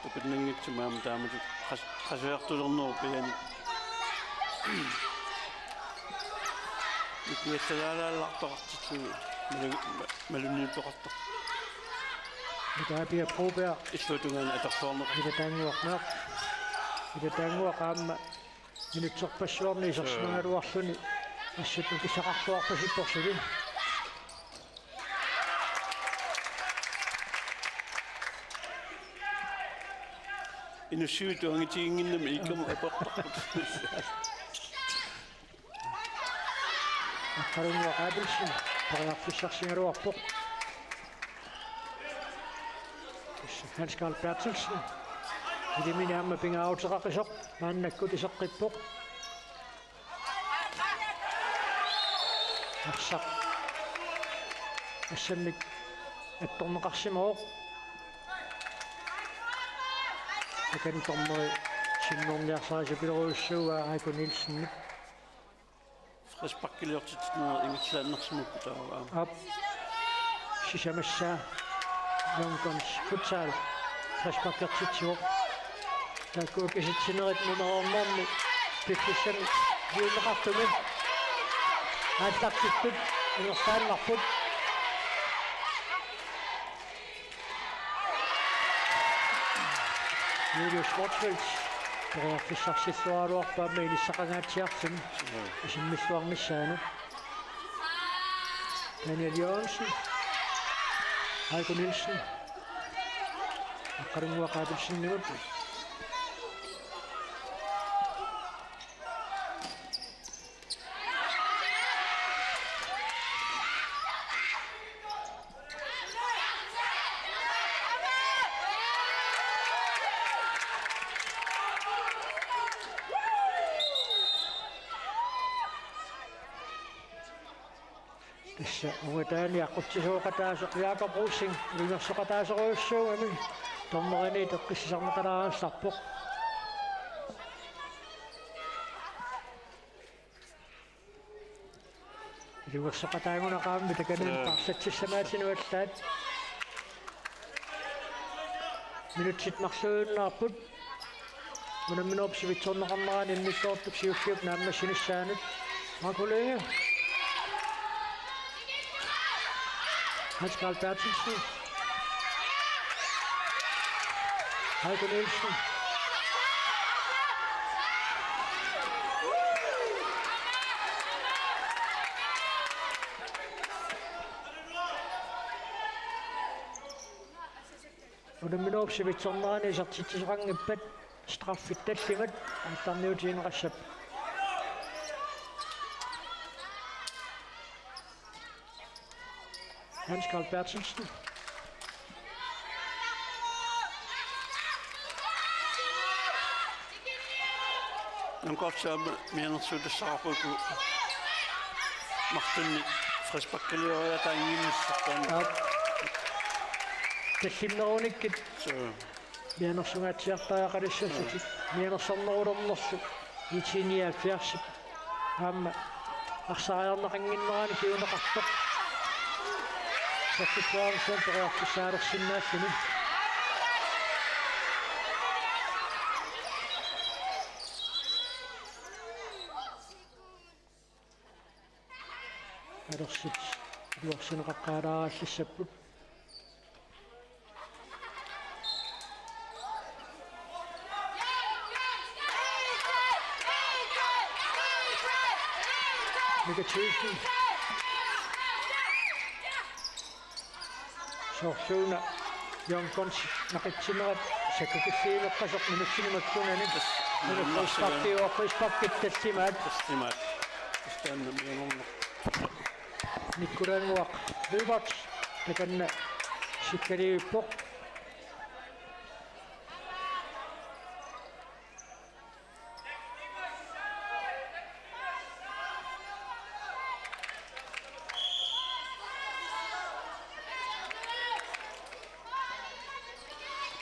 тупиннангитсумаама таамату қасуартулернеру пиани икиассагаалааллартоқартитсуи малунниутоқартоқ Итаапиа пробеа иллутунгаан атерсуарнеқ илатаангуақаама минутсерпассуарни исерсимагалуарлуни ассуту кисақарлуарпасиппорсули инуссуитуангитигингиннами иккама апертарпут Аққарунуа қабилсин париарфиссарсигалуарпоқ Hans Carl Bertelsen илиминаама пингааутеқақисоқ мааннаккут исеққиппоқ арсақ ассаммик атторнеқарсимаоқ акан тормери синнорниарсааси пилеруйуссууа Айко Нилсен фреспаккилиортитнер ингитсааннерсимукку тааваа ап сисамассаа Youngguns futsal фреспаккертитсуоқ таккуукиситсинерит нумерорнэрми писсиссан юунеқартуми ааллартиттут инерсааннарпут Julius Schwartzwald периарфиссарсиссуалуарпаама илиссақангаатсиартим исиммиссуармиссаана Daniel Jørgensen Айко Нилсен аққарунуа қабилсиннигут Tässä uudestaan ja kutsisuokataasok Jakob Rusing ringassokataasoruussuugami tommorini tokkissisarnaqalaanssarpoq ringassokataangunaqaammi takanan parsatsissamaatinuallaat minutsit marsuunnaarput munamminuupsivitsorneqarnerani innikkoortuk siussiup naammassinussaanut makuleeya Hans Carl Bertelsen Айко Нилсен Унамминуупсивитсорнерани сертитисеқангиппат страффит таллимат аттарниутиинеқассап Hans Carl Bertelsen Nankorsaama mianersuutassaqarpuku martunni frespakkaliuria taangiinnissartaan таллимнеруниккит so мианерсугаатсиартаақалиссассати мианерсарнерулернерсу итиниаффиарсип аама арсариарнеқангиннерани киунеқартоқ саттуарсан периарфиссаалерсиннаассани адерсит юарсинеқаққаалаааллиссаппут Негативен Sorsuuna Youngguns naqitsimeret sakukisiileqqasoq minussinumakkunani frisparkiit tassimaat istaannamianorneq nikkulaanguaq Vilbert takanna sikkaliippoq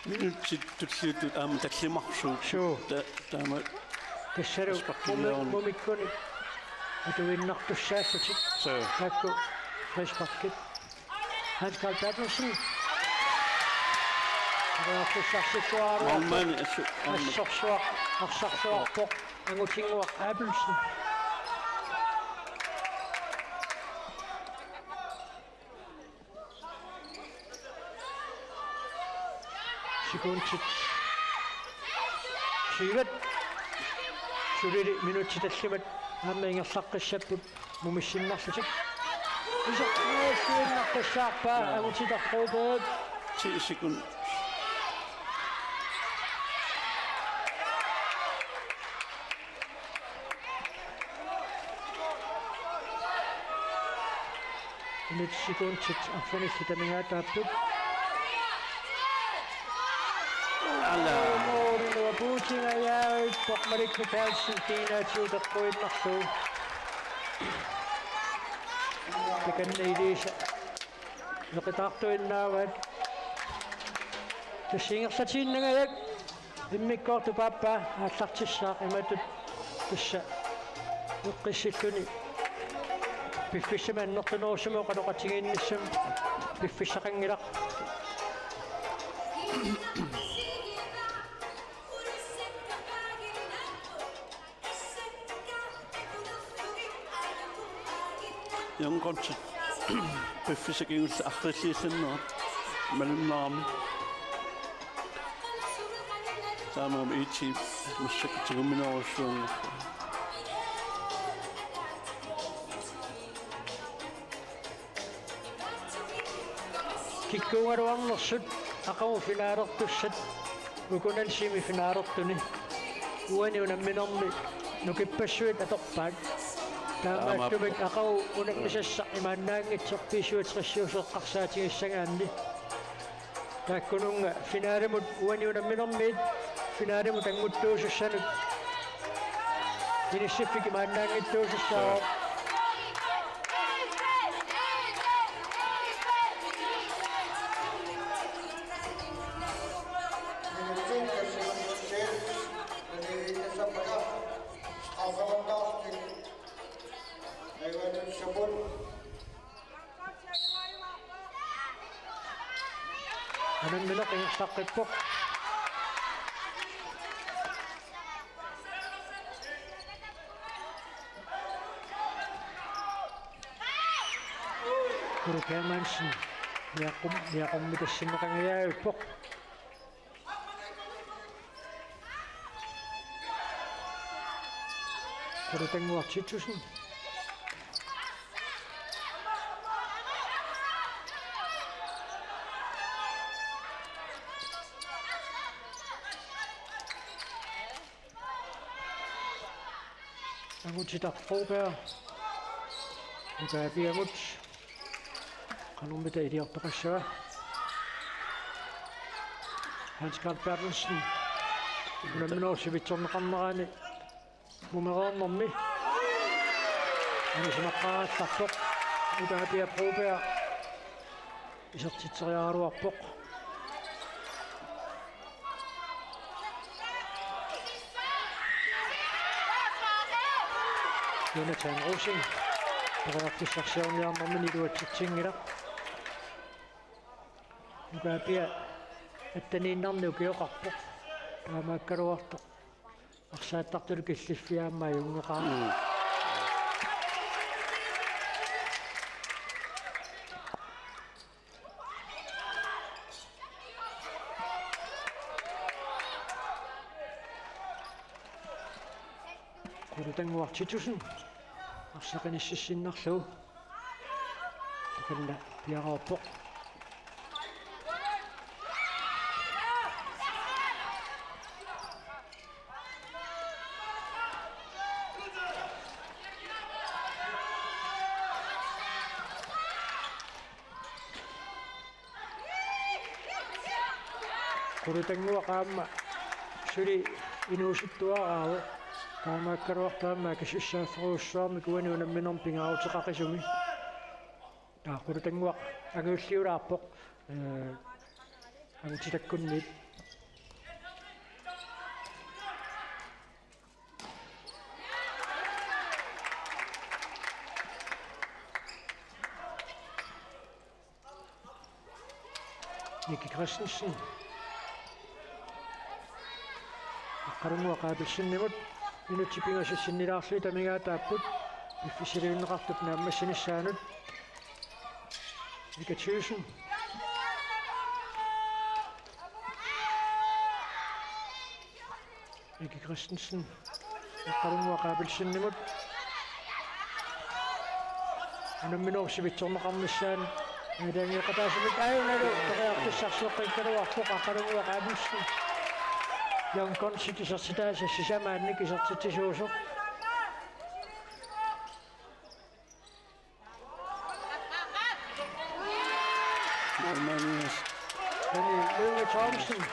minutsit tutsiutut aama tallimarsuut taama тассалу мумиккуни атуиннартуссаассати so такку фришпаккит Hans Carl Bertelsen арсарситтуараа малмани арсарсуарпоқ ангутингуақ Abelsen секундит сиват сулили минутиталлимат ааммаингерлаққиссаппут мумиссиннарлутик исоққуассуиннаққиссаарпаа агутитарпуубуут 10 sekund Nyt sekundit affanissa tämä tapput. Muodin Putinga jäi Pokmarik Mikkelsen tiina kuinnahtuu. Tekan niidissä. Joka tahtoin naavat. Se singersa sinne. Immikkohtu pappa. Atlahtissa imetut. Tässä. Nukkisikkuni. Piffissä mennokta nousumu kadokatinginnissam. Piffissä kangila. Young country, Piffish against after season, no, Melon Some of each must check to Minor. Kikkuaruan nossut, akamu finaarotusset, ukonen simi finaarottuni. Uani unan minommi, nukippassuit atoppaat. Tämä tubik akau unak misessa imannangit sopisuut sressuusoqqarsaatigissangaanni. Taakkununga finaarimut uani unan minommi, finaarimut anguttuusussanut. Inissifik imannangit tuusussaa. Anan milok yung sakit po. Kuro kaya mansin. Niyakum mitasin na kangayaw po. Kuro tayong waksitusin. Angutita Froberg. Joka Biermut. Kanun mitä idioottakassa. Hans-Karl Bertelsen. Kun minä olisin vitson kannaraani. Numeroon nommi. Hän on makkaa tappo. Joka Bier Froberg. Isot sitsari arvoappo. Jonathan Rosing. Paraaktisakseon ja momini tuotsitsingilla. Joka pie, että niin nannukin jo kappo. Tämä ehkä ruohto. Aksaa tahtorikistis viemään jungakaan. Kuitenkin vahtsitusen. Aksakanissa sinnaksu. Kyllä piaroppo. Kuitenkin vakama. Syli inusittua aavu. Tämä kerrotaan mäkisissä fruussa, mikä on yhden minun pingautsa kakisumi. Ja kuitenkin vaan äkysti rappo. Hän sitä kunniit. Nicky Christensen. Karunua kaipilsin nimut. Minut sipingas sinni raasliita mikä tapput. Piffisiriin rahtut nämä sinne säännöt. Mikä tyysen. Nicky Christensen. Karunua kaipilsin nimut. Hän on minun sivitsorma kammissaan. Meidän joka taas on nyt äynäily. Toreaktissa suokin kerua kuka karunua kaipilsin. Jan kanssa saat sitä se sisämään niin saat sitten suusu. Manias. Lønge Thomsen.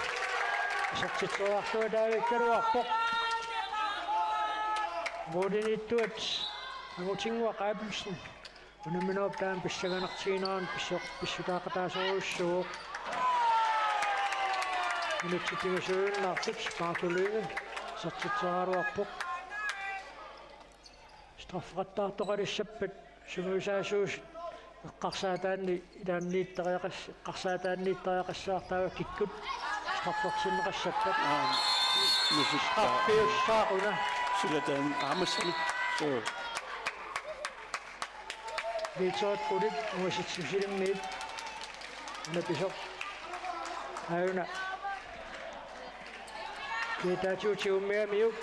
Så til Torre, der er ikke der på. Hvor det er duet. Hvor ting var Rebelsen. Og når man opdager en besøger nok tjeneren, besøger der så også. Men det er til søen, og fiks Marco Lønge. Så til Torre på. Straffretter, der er det sæppet. Som vi sagde så. Qarsaataanni ilaanniittariaqas qarsaataanniittariaqassaartaawa kikkut strafforsinneqassappat straffiussaaquna Silataan Amasan. Så viitsoot qulit uasitsusilimmiit napisor auna kiitaatiutiummiamiuk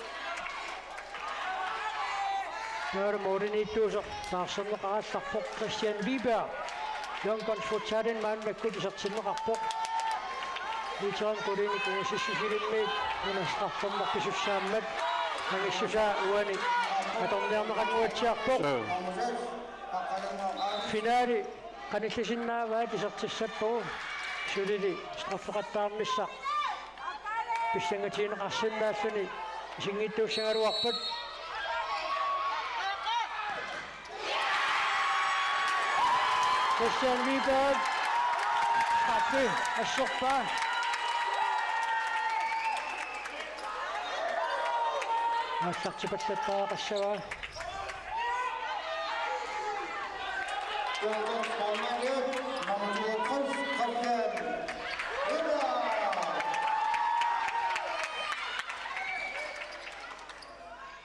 Når Morten i duser, der som ret på Christian Wiberg. Jørgens fortsatte en mand med kun så til rapport. Vi tager en god ind i gode sidste med, men er straf for mig besøg sammen. Men jeg synes, jeg er uenig. At om der er noget til at på. Finale, kan ikke sige noget, hvad de så til sæt på. Så det er det. Straf for ret der med sig. Bestænger til en rassen, der er sådan et. Hvis ikke du sænger du op på. Christian Wiberg, straffe af Sokba. Jeg har sagt til Batslet, der er Rashawa.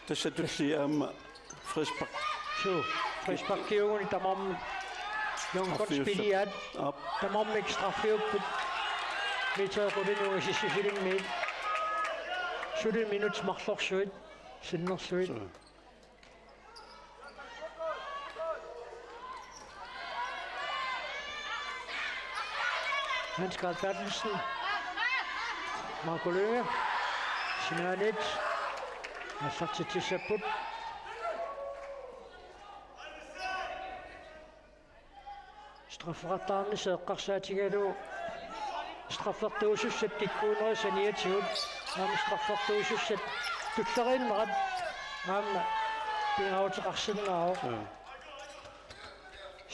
det sætter du siger om Frisbak. Så, Frisbak giver i tamam. Yung konspiliat, tamam ekstra field. Medyo ko din yung isisiling med. Sulit minuts makslok sulit. Sinok sulit. Hans Karl Bertelsen. Marco Lønge. Sinanet. Jeg har sagt til Tissaput. Strafferattarne seeqqarsaatigalu straffertuusussat tikkuuneri saniatiut aam straffertuusussat tulleriinnerat aamma pingautiqarsinnaau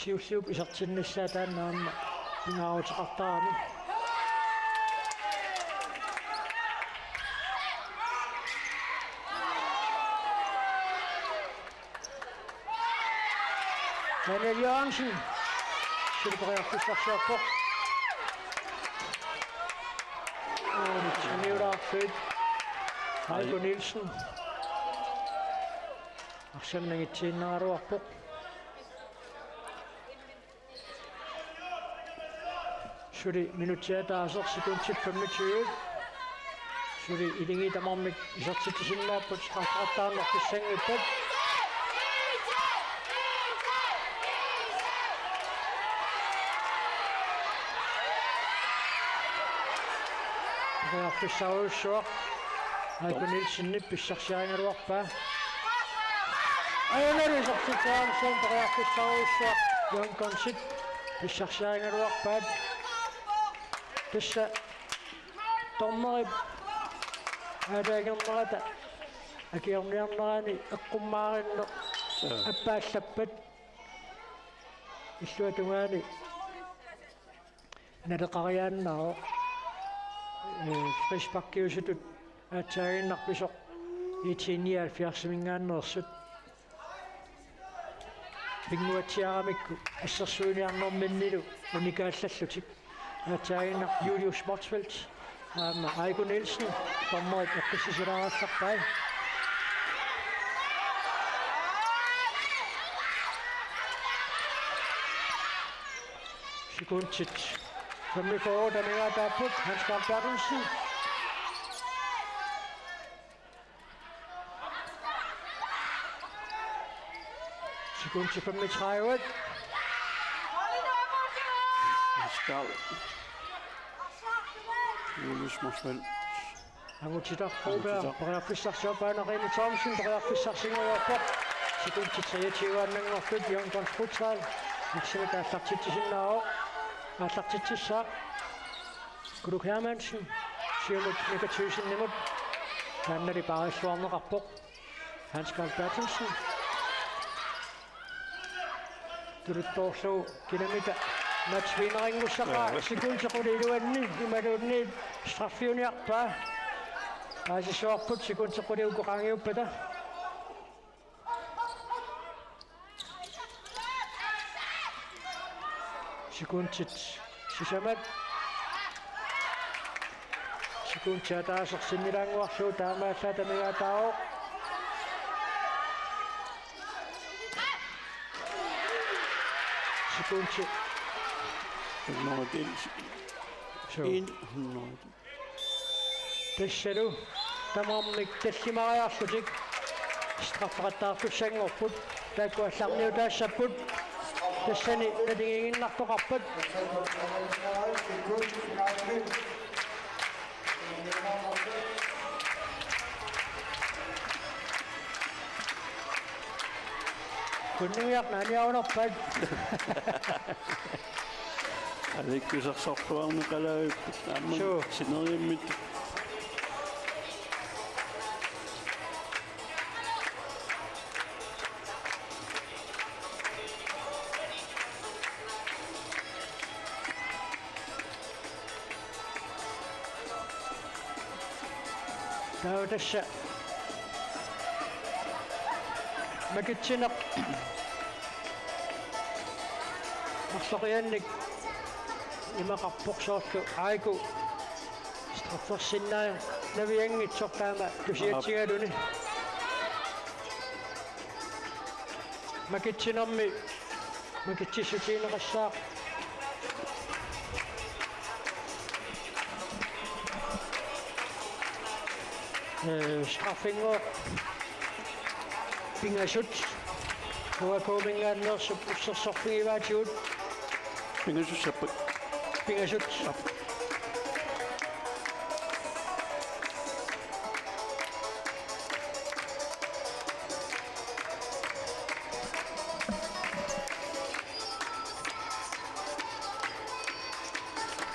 siulluup isartinnissaataanna aamma pingautiqartaarni Daniel Jørgensen det går jeg forsøger på. Og det er fedt. Heiko Nielsen. Og simpelthen et tænder på. Så det minutter, der er så sekund til 25. Så det er ikke der må med så til sin op på strafretteren og til sengen på. Jeg har fået så. Heiko Nielsen ned på Sarsianer oppe. Og jeg lader det så til Karlsson, der har fået så. Jørgen Gonsit på Sarsianer oppe. Disse dommer er der ikke noget der. Jeg giver dem nærmere i Akkumaren og Abbasabbet. I slutningen af det karrieren og Frisbak giver sig det at tage en nakbisok i 79 minganerset. Bingu at tjære mikku. Og så søger jeg nogle mænd og Mikael Sassutik. At tage en Julius Smartsfeldt. Heiko Nielsen. Dommer et akkesisera at sagt dig. Sekundtit. Som vi får, den er der på Hans Karl Bertelsen. Sekund til 35. Skal. Julius Morsfeldt. Han må til der Broberg. Bræger Frissarsjøb og Anna-Rene Thomsen. Bræger Frissarsjøb og Jørgen. Sekund til 23. Anden og flyt Jørgen Gonsfrutral. Han siger, der er sagt til sin navn. ааллартитсаа Guluk Hermansen Sjæluk Negativsen Nimut Kannari Barishwarnerappo Hans Carl Bertelsen Turuttorlu kilometer matchvinneringussaqa sekundequlluanni imaluunni straffiuniarpaa aasisuarput sekundequliukoqangiuppata sekundit sisamat sekundtaataasersinnilaanguarluu taamaallaatamigaataao sekunti Tassalu tamarmik tallimariarlutik straffaqattaartussangorput taakkuallarniu taassapput tassani natingiginnartoqarput kunniarnaaniaunerpat Alikkusarsorluarneqalauppat aamma sineriammit tassa makitsinaq marsoqiannik imaqarporsoorlu aiku straffersinnaa naviangitsortaama tusiatsigaluni makitsinermi makitsissutiineqassaaq straffingo pingasut huakumingaannersup ussersorfigivaatigut pingasussapput pingasut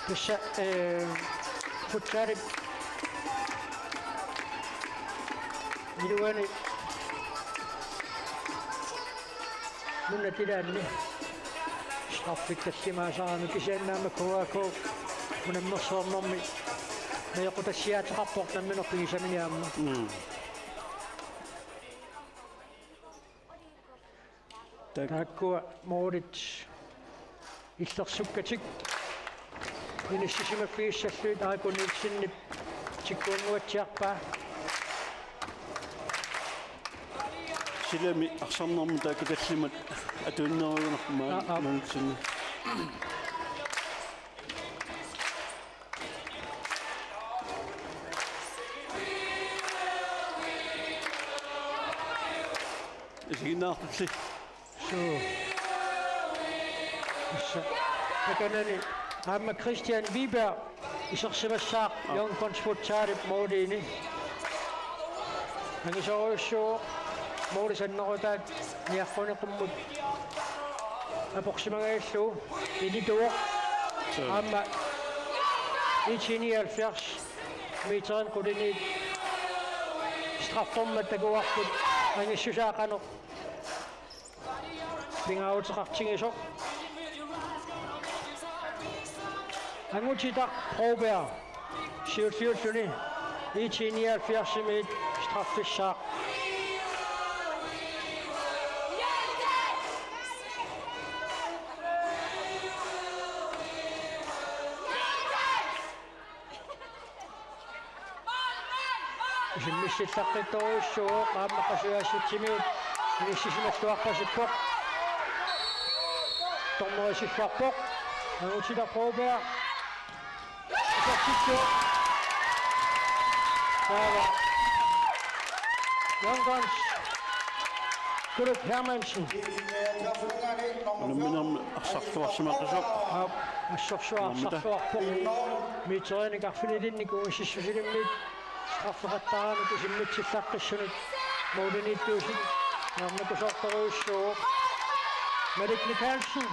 tassa futsaalip iluani munnatilaanni straffik tassimaasarami kisiannaama kuaako munammersoornermi meequtassiaataqarport namminerpigisaminiaamma taakkua moolit illerssukkatik inissisimaffigissalluit aakunniitsinnip tikkuanguatsiarpaa silami arsornermu taakkutallimat atuinneruunermaa manutsinni isiginnaartulli so takanani aamma Christian Wiberg isersimassaaq jongkonsfutsaalip moodiini angisoruussuu moorisannerutaat niarquniqummut aproximagallu ilituoq aamma 179 meteren quliniit strafformat takuarput angissusaaqanoq pingauteqartingisoq angutitaq Broberg 77 179 met straffissaaq Simmissillaqqittoruussuo qaammaqasuassitsimiit inissisimаллуарпасиппоq tornerisiffarpoq angutita Broberg isartittu saava Jongkons Guluk Hermansen namminarmi arsarluarsimaqasuq assорсуарсарлуарпоq miiterianiqarfinilinniku ississusilimmiit strafferattaarami kisimmitsillaqqissunut mouliniittuusin naarnakusortoruussuu Malik Mikkelsen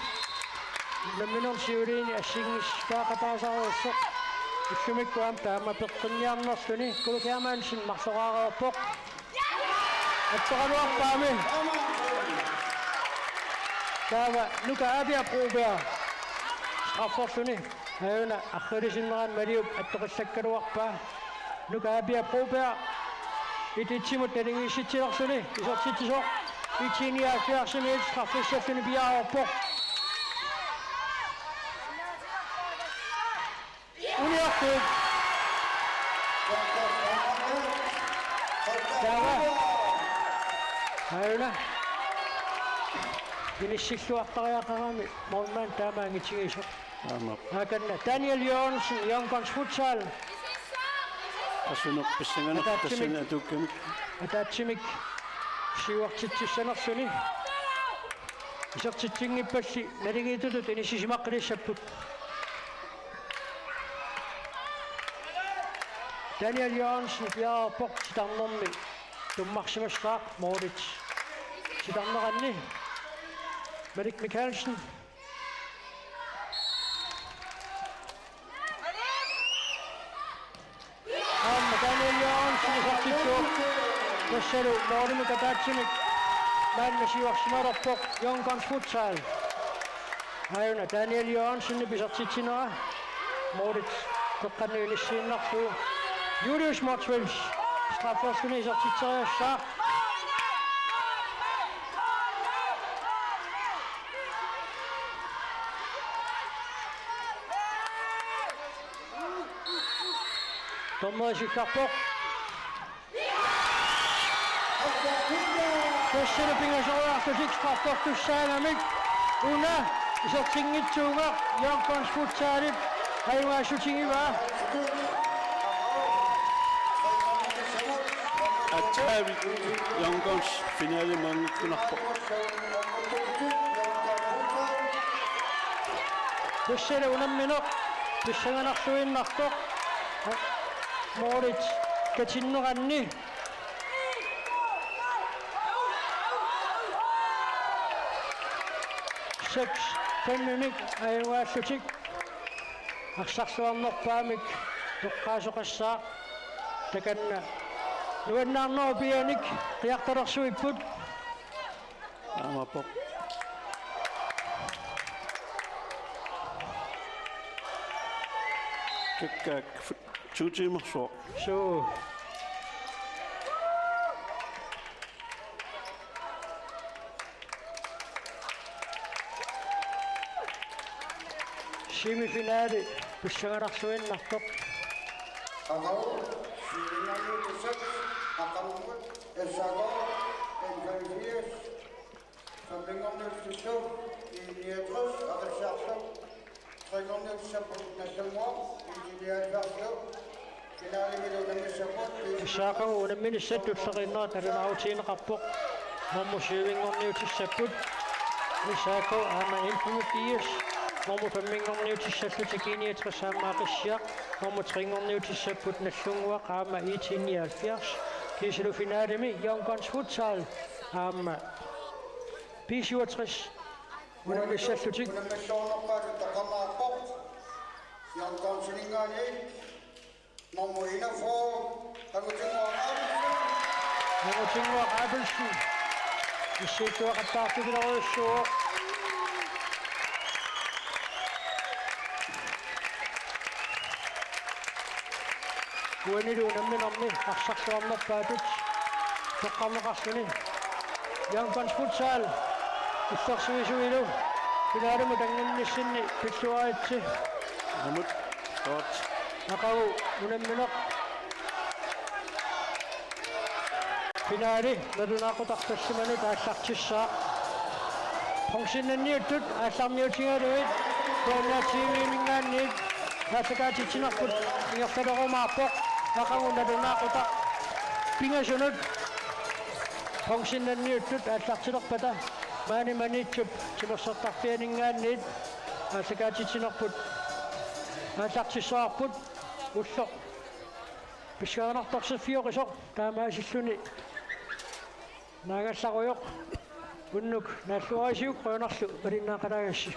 Lamminun siulini assingis kaaqataasaaruusso ussumikkuam taama peqqinniarnerluni kulukiamaansin marsoqaareerpoq attoqaluarpaami taava nuka abia proobea strafforluni hayuna arrilisinneran maliup attoqissakkaluarpaa nuka abia proobea ititsimut nalingiissitilersuni isortitisoq itiniaafiarsuni straffissalluni piaarorpoq uniartuit taava hayuna pinissilluartariaqarami morman taamaangitigiso hakanna Daniel Jørgensen Youngguns Futsal Asunok pissangan tasana tukkamik атаатсимик сиуартитсанерсуни исертитсингиппалли налигиитутут инисисимаққилиссаппут Daniel Jørgensen пиаарпоқ ситарнэрми туммарсимассаақ Мордич ситарнеранни Malik Mikkelsen Daniel Jørgensen исертитсуоқ тассалу Мордимик атаатсимик мааннасиуарсималерпоқ Youngguns Futsal Hayuna Daniel Jørgensen писертитсинера Мордич тоққанниилиссииннарсуу Julius Motsvils strafforskerne исертитсериассаа Tommoisikkarpoq тассалу пингасориартусик straffortussaanamik уна исертингитсуунга Youngguns Futsalit хайуаасутингиваа Atavi Youngguns finale mangkunarpo тассалу унамминеқ писсаганарсуиннартоқ Мордич катиннеранни 10 минут айуааллутик арсарсуарнерпаамик тоққаасоқассаа таканна нуаннаарноо пианик қиарталерсуиппут амапо кеккак чутимерсоо суу semifinale писсагаларсуиннартоқ Agau, Sirinani Tusuk, Akamut, Esago, Engalvies, Sabringonel Tusuk, Inietros, Adesarso, Trigonel Saput Nationmo, Inietverso, Finale Milonami Saput, исаақагу унамминissаттутсеқиннера талунаутиинеқарпоқ маммусиивингорниутиссаппут исаақагу аама инфумутиис Normu femmingerniutissallutikiiniatrassaammaaqissиaq normu tringorniutissapпут наллунгуа qaama 79 кисилу финалеми Youngguns Futsal аама P67 унамиссаллутик Unamissoonerpaatu taqamaaqoq, Younggunsingani, Normu Inafo, Nangutingua Abelsen issituaqattaartukileruissuo Kuanilu namminarni arsaarsuarnerpaatut toqqarneqarsuni Youngguns Futsal исsersuisuilu finaalemu tanginnissinni pilluaritsi амут тот aqagu unammineq finaali nalunaaqutaqtassimanu taallartissaa Pongsinnanniuttut аалларниутингалуит координативиимингаанниит таасакаатитсинарпут ингерлалеруmaarpoq aqagu nalunaaqutaq pingasunut Pongsinnanniuttut ааллартилерпата маани манитсуп тимерсертарфианингаанниит таасакаатитсинарпут ааллартиссаарпут уллоq пискаанартарсиффиоқисоқ таамаасиллуни наагалларуйоқ уннук нааллуарисиук қойнарлу малиннаақалаагасси